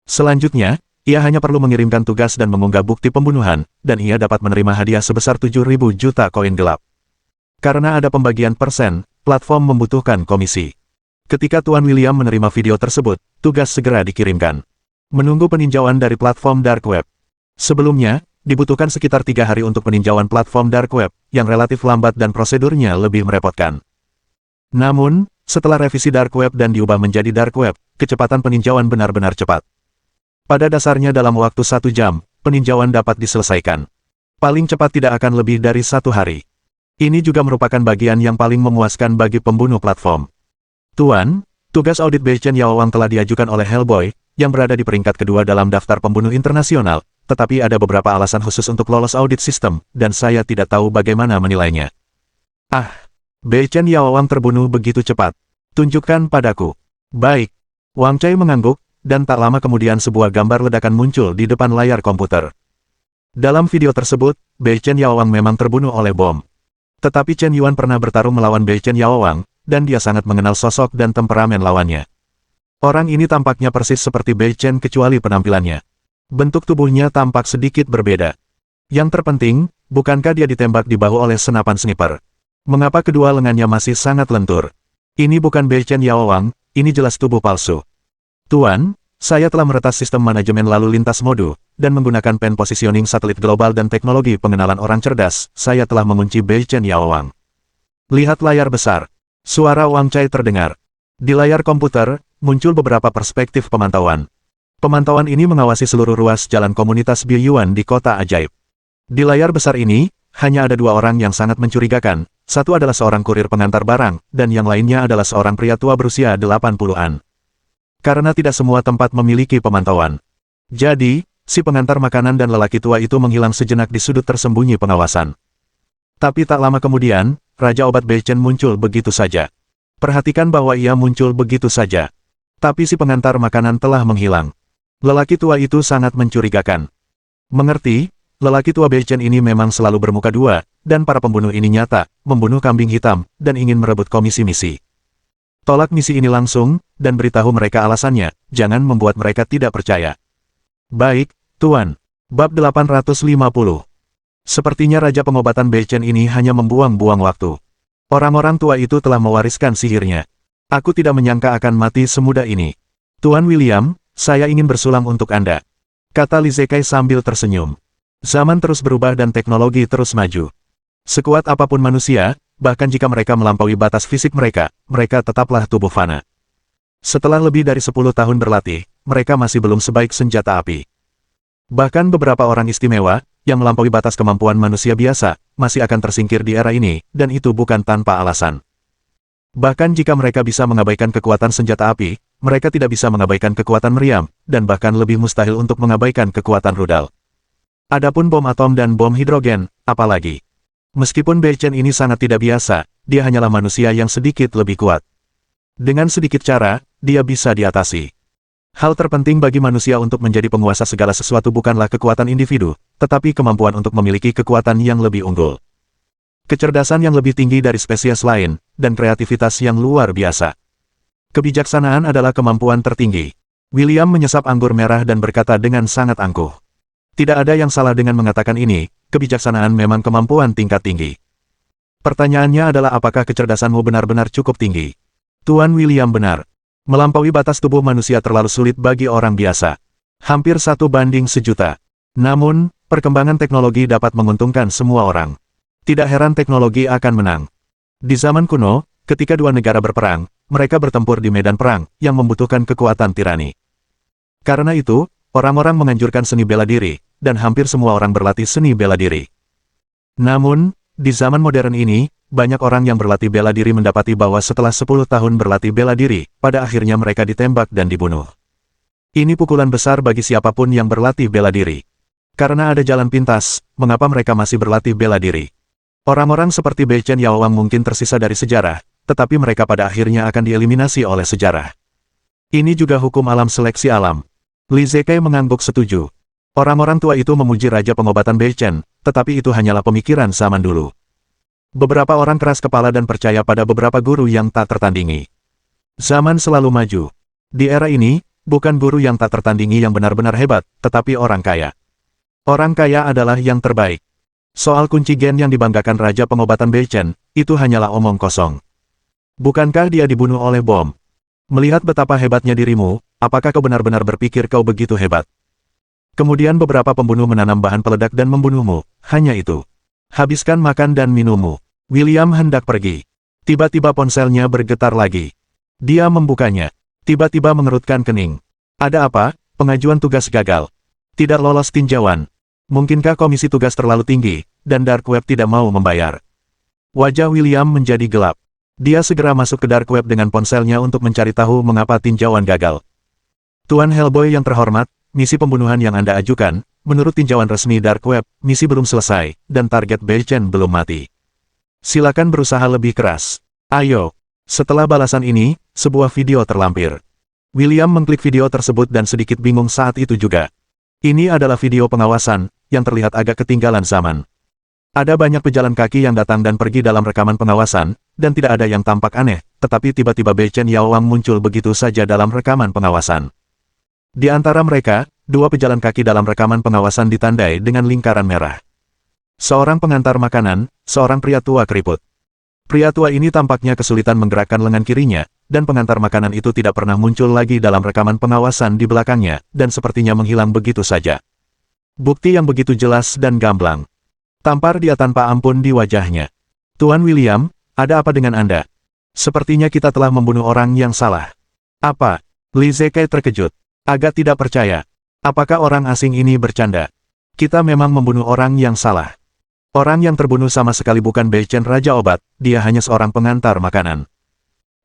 Selanjutnya, ia hanya perlu mengirimkan tugas dan mengunggah bukti pembunuhan, dan ia dapat menerima hadiah sebesar 7.000 juta koin gelap. Karena ada pembagian persen, platform membutuhkan komisi. Ketika Tuan William menerima video tersebut, tugas segera dikirimkan. Menunggu peninjauan dari platform Dark Web. Sebelumnya, dibutuhkan sekitar 3 hari untuk peninjauan platform Dark Web, yang relatif lambat dan prosedurnya lebih merepotkan. Namun, setelah revisi Dark Web dan diubah menjadi Dark Web, kecepatan peninjauan benar-benar cepat. Pada dasarnya dalam waktu 1 jam, peninjauan dapat diselesaikan. Paling cepat tidak akan lebih dari 1 hari. Ini juga merupakan bagian yang paling memuaskan bagi pembunuh platform. Tuan, tugas audit Bei Chen Yaowang telah diajukan oleh Hellboy, yang berada di peringkat kedua dalam daftar pembunuh internasional, tetapi ada beberapa alasan khusus untuk lolos audit sistem, dan saya tidak tahu bagaimana menilainya. Ah, Bei Chen Yaowang terbunuh begitu cepat. Tunjukkan padaku. Baik. Wang Cai mengangguk, dan tak lama kemudian sebuah gambar ledakan muncul di depan layar komputer. Dalam video tersebut, Bei Chen Yaowang memang terbunuh oleh bom. Tetapi Chen Yuan pernah bertarung melawan Bei Chen Yaowang, dan dia sangat mengenal sosok dan temperamen lawannya. Orang ini tampaknya persis seperti Bei Chen kecuali penampilannya. Bentuk tubuhnya tampak sedikit berbeda. Yang terpenting, bukankah dia ditembak di bahu oleh senapan sniper? Mengapa kedua lengannya masih sangat lentur? Ini bukan Bei Chen Yaowang, ini jelas tubuh palsu. Tuan, saya telah meretas sistem manajemen lalu lintas mode, dan menggunakan pen positioning satelit global dan teknologi pengenalan orang cerdas, saya telah mengunci Bei Chen Yaowang. Lihat layar besar. Suara Wang Cai terdengar. Di layar komputer, muncul beberapa perspektif pemantauan. Pemantauan ini mengawasi seluruh ruas jalan komunitas Biyuan di kota ajaib. Di layar besar ini, hanya ada dua orang yang sangat mencurigakan. Satu adalah seorang kurir pengantar barang, dan yang lainnya adalah seorang pria tua berusia 80-an. Karena tidak semua tempat memiliki pemantauan. Jadi, si pengantar makanan dan lelaki tua itu menghilang sejenak di sudut tersembunyi pengawasan. Tapi tak lama kemudian, Raja Obat Bei Chen muncul begitu saja. Perhatikan bahwa ia muncul begitu saja. Tapi si pengantar makanan telah menghilang. Lelaki tua itu sangat mencurigakan. Mengerti? Lelaki tua Bei Chen ini memang selalu bermuka dua, dan para pembunuh ini nyata, membunuh kambing hitam, dan ingin merebut komisi misi. Tolak misi ini langsung, dan beritahu mereka alasannya, jangan membuat mereka tidak percaya. Baik, Tuan. Bab 850. Sepertinya Raja Pengobatan Bei Chen ini hanya membuang-buang waktu. Orang-orang tua itu telah mewariskan sihirnya. Aku tidak menyangka akan mati semudah ini. Tuan William, saya ingin bersulang untuk Anda. Kata Li Zekai sambil tersenyum. Zaman terus berubah dan teknologi terus maju. Sekuat apapun manusia, bahkan jika mereka melampaui batas fisik mereka, mereka tetaplah tubuh fana. Setelah lebih dari 10 tahun berlatih, mereka masih belum sebaik senjata api. Bahkan beberapa orang istimewa, yang melampaui batas kemampuan manusia biasa, masih akan tersingkir di era ini, dan itu bukan tanpa alasan. Bahkan jika mereka bisa mengabaikan kekuatan senjata api, mereka tidak bisa mengabaikan kekuatan meriam, dan bahkan lebih mustahil untuk mengabaikan kekuatan rudal. Adapun bom atom dan bom hidrogen, apalagi. Meskipun Bei Chen ini sangat tidak biasa, dia hanyalah manusia yang sedikit lebih kuat. Dengan sedikit cara, dia bisa diatasi. Hal terpenting bagi manusia untuk menjadi penguasa segala sesuatu bukanlah kekuatan individu, tetapi kemampuan untuk memiliki kekuatan yang lebih unggul. Kecerdasan yang lebih tinggi dari spesies lain, dan kreativitas yang luar biasa. Kebijaksanaan adalah kemampuan tertinggi. William menyesap anggur merah dan berkata dengan sangat angkuh. Tidak ada yang salah dengan mengatakan ini, kebijaksanaan memang kemampuan tingkat tinggi. Pertanyaannya adalah apakah kecerdasanmu benar-benar cukup tinggi? Tuan William benar. Melampaui batas tubuh manusia terlalu sulit bagi orang biasa. Hampir 1:1.000.000. Namun, perkembangan teknologi dapat menguntungkan semua orang. Tidak heran teknologi akan menang. Di zaman kuno, ketika dua negara berperang, mereka bertempur di medan perang, yang membutuhkan kekuatan tirani. Karena itu, orang-orang menganjurkan seni bela diri, dan hampir semua orang berlatih seni bela diri. Namun, di zaman modern ini, banyak orang yang berlatih bela diri mendapati bahwa setelah 10 tahun berlatih bela diri, pada akhirnya mereka ditembak dan dibunuh. Ini pukulan besar bagi siapapun yang berlatih bela diri. Karena ada jalan pintas, mengapa mereka masih berlatih bela diri? Orang-orang seperti Bei Chen Yaowang mungkin tersisa dari sejarah, tetapi mereka pada akhirnya akan dieliminasi oleh sejarah. Ini juga hukum alam seleksi alam. Li Zekai mengangguk setuju. Orang-orang tua itu memuji Raja Pengobatan Bei Chen, tetapi itu hanyalah pemikiran zaman dulu. Beberapa orang keras kepala dan percaya pada beberapa guru yang tak tertandingi. Zaman selalu maju. Di era ini, bukan guru yang tak tertandingi yang benar-benar hebat, tetapi orang kaya. Orang kaya adalah yang terbaik. Soal kunci gen yang dibanggakan Raja Pengobatan Bei Chen, itu hanyalah omong kosong. Bukankah dia dibunuh oleh bom? Melihat betapa hebatnya dirimu, apakah kau benar-benar berpikir kau begitu hebat? Kemudian beberapa pembunuh menanam bahan peledak dan membunuhmu, hanya itu. Habiskan makan dan minummu. William hendak pergi. Tiba-tiba ponselnya bergetar lagi. Dia membukanya. Tiba-tiba mengerutkan kening. Ada apa? Pengajuan tugas gagal. Tidak lolos tinjauan. Mungkinkah komisi tugas terlalu tinggi, dan Dark Web tidak mau membayar? Wajah William menjadi gelap. Dia segera masuk ke Dark Web dengan ponselnya untuk mencari tahu mengapa tinjauan gagal. Tuan Hellboy yang terhormat, misi pembunuhan yang Anda ajukan, menurut tinjauan resmi Dark Web, misi belum selesai, dan target Bei Chen belum mati. Silakan berusaha lebih keras. Ayo. Setelah balasan ini, sebuah video terlampir. William mengklik video tersebut dan sedikit bingung saat itu juga. Ini adalah video pengawasan, yang terlihat agak ketinggalan zaman. Ada banyak pejalan kaki yang datang dan pergi dalam rekaman pengawasan, dan tidak ada yang tampak aneh, tetapi tiba-tiba Bei Chen Yaowang muncul begitu saja dalam rekaman pengawasan. Di antara mereka, dua pejalan kaki dalam rekaman pengawasan ditandai dengan lingkaran merah. Seorang pengantar makanan, seorang pria tua keriput. Pria tua ini tampaknya kesulitan menggerakkan lengan kirinya, dan pengantar makanan itu tidak pernah muncul lagi dalam rekaman pengawasan di belakangnya, dan sepertinya menghilang begitu saja. Bukti yang begitu jelas dan gamblang. Tampar dia tanpa ampun di wajahnya. Tuan William, ada apa dengan Anda? Sepertinya kita telah membunuh orang yang salah. Apa? Li Zekai terkejut. Agak tidak percaya. Apakah orang asing ini bercanda? Kita memang membunuh orang yang salah. Orang yang terbunuh sama sekali bukan Bei Chen Raja Obat, dia hanya seorang pengantar makanan.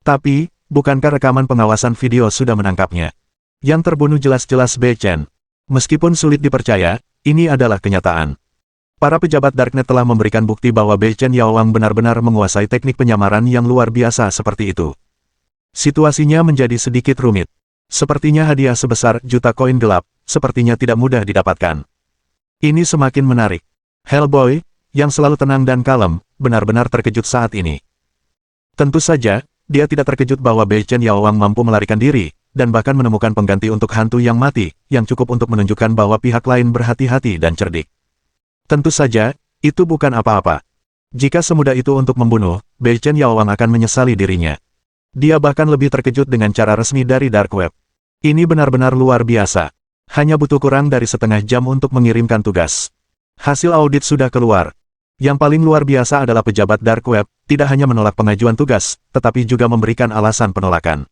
Tapi, bukankah rekaman pengawasan video sudah menangkapnya? Yang terbunuh jelas-jelas Bei Chen. Meskipun sulit dipercaya, ini adalah kenyataan. Para pejabat Darknet telah memberikan bukti bahwa Bei Chen Yaowang benar-benar menguasai teknik penyamaran yang luar biasa seperti itu. Situasinya menjadi sedikit rumit. Sepertinya hadiah sebesar juta koin gelap, sepertinya tidak mudah didapatkan. Ini semakin menarik. Hellboy, yang selalu tenang dan kalem, benar-benar terkejut saat ini. Tentu saja, dia tidak terkejut bahwa Bei Chen Yaowang mampu melarikan diri, dan bahkan menemukan pengganti untuk hantu yang mati, yang cukup untuk menunjukkan bahwa pihak lain berhati-hati dan cerdik. Tentu saja, itu bukan apa-apa. Jika semudah itu untuk membunuh, Bei Chen Yaowang akan menyesali dirinya. Dia bahkan lebih terkejut dengan cara resmi dari Dark Web. Ini benar-benar luar biasa. Hanya butuh kurang dari setengah jam untuk mengirimkan tugas. Hasil audit sudah keluar. Yang paling luar biasa adalah pejabat Dark Web, tidak hanya menolak pengajuan tugas, tetapi juga memberikan alasan penolakan.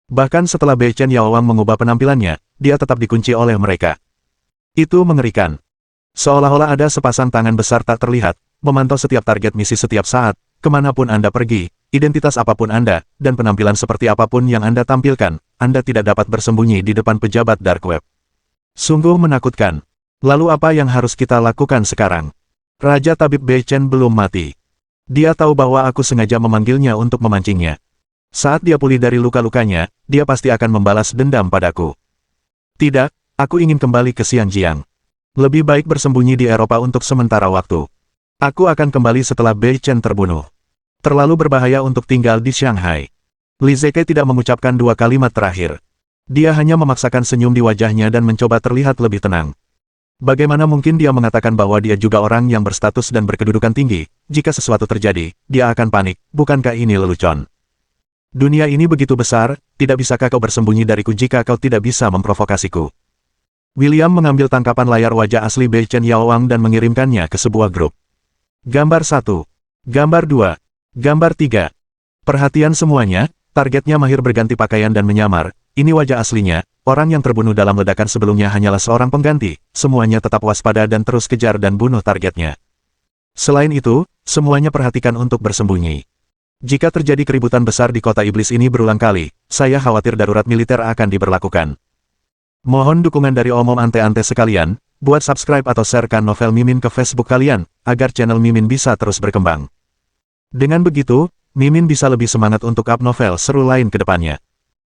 Bahkan setelah Bei Chen Yaowang mengubah penampilannya, dia tetap dikunci oleh mereka. Itu mengerikan. Seolah-olah ada sepasang tangan besar tak terlihat, memantau setiap target misi setiap saat, kemanapun Anda pergi, identitas apapun Anda, dan penampilan seperti apapun yang Anda tampilkan, Anda tidak dapat bersembunyi di depan pejabat Dark Web. Sungguh menakutkan. Lalu apa yang harus kita lakukan sekarang? Raja Tabib Bei Chen belum mati. Dia tahu bahwa aku sengaja memanggilnya untuk memancingnya. Saat dia pulih dari luka-lukanya, dia pasti akan membalas dendam padaku. Tidak, aku ingin kembali ke Xianjiang. Lebih baik bersembunyi di Eropa untuk sementara waktu. Aku akan kembali setelah Bei Chen terbunuh. Terlalu berbahaya untuk tinggal di Shanghai. Li Zekai tidak mengucapkan dua kalimat terakhir. Dia hanya memaksakan senyum di wajahnya dan mencoba terlihat lebih tenang. Bagaimana mungkin dia mengatakan bahwa dia juga orang yang berstatus dan berkedudukan tinggi, jika sesuatu terjadi, dia akan panik, bukankah ini lelucon? Dunia ini begitu besar, tidak bisakah kau bersembunyi dariku jika kau tidak bisa memprovokasiku? William mengambil tangkapan layar wajah asli Bei Chen Yaowang dan mengirimkannya ke sebuah grup. Gambar 1. Gambar 2. Gambar 3. Perhatian semuanya, targetnya mahir berganti pakaian dan menyamar, ini wajah aslinya, orang yang terbunuh dalam ledakan sebelumnya hanyalah seorang pengganti, semuanya tetap waspada dan terus kejar dan bunuh targetnya. Selain itu, semuanya perhatikan untuk bersembunyi. Jika terjadi keributan besar di kota iblis ini berulang kali, saya khawatir darurat militer akan diberlakukan. Mohon dukungan dari omom ante-ante sekalian, buat subscribe atau sharekan novel Mimin ke Facebook kalian, agar channel Mimin bisa terus berkembang. Dengan begitu, Mimin bisa lebih semangat untuk up novel seru lain ke depannya.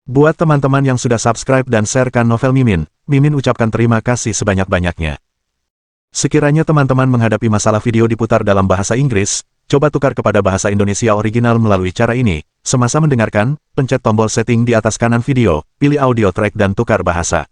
Buat teman-teman yang sudah subscribe dan sharekan novel Mimin, Mimin ucapkan terima kasih sebanyak-banyaknya. Sekiranya teman-teman menghadapi masalah video diputar dalam bahasa Inggris, coba tukar kepada bahasa Indonesia original melalui cara ini. Semasa mendengarkan, pencet tombol setting di atas kanan video, pilih audio track dan tukar bahasa.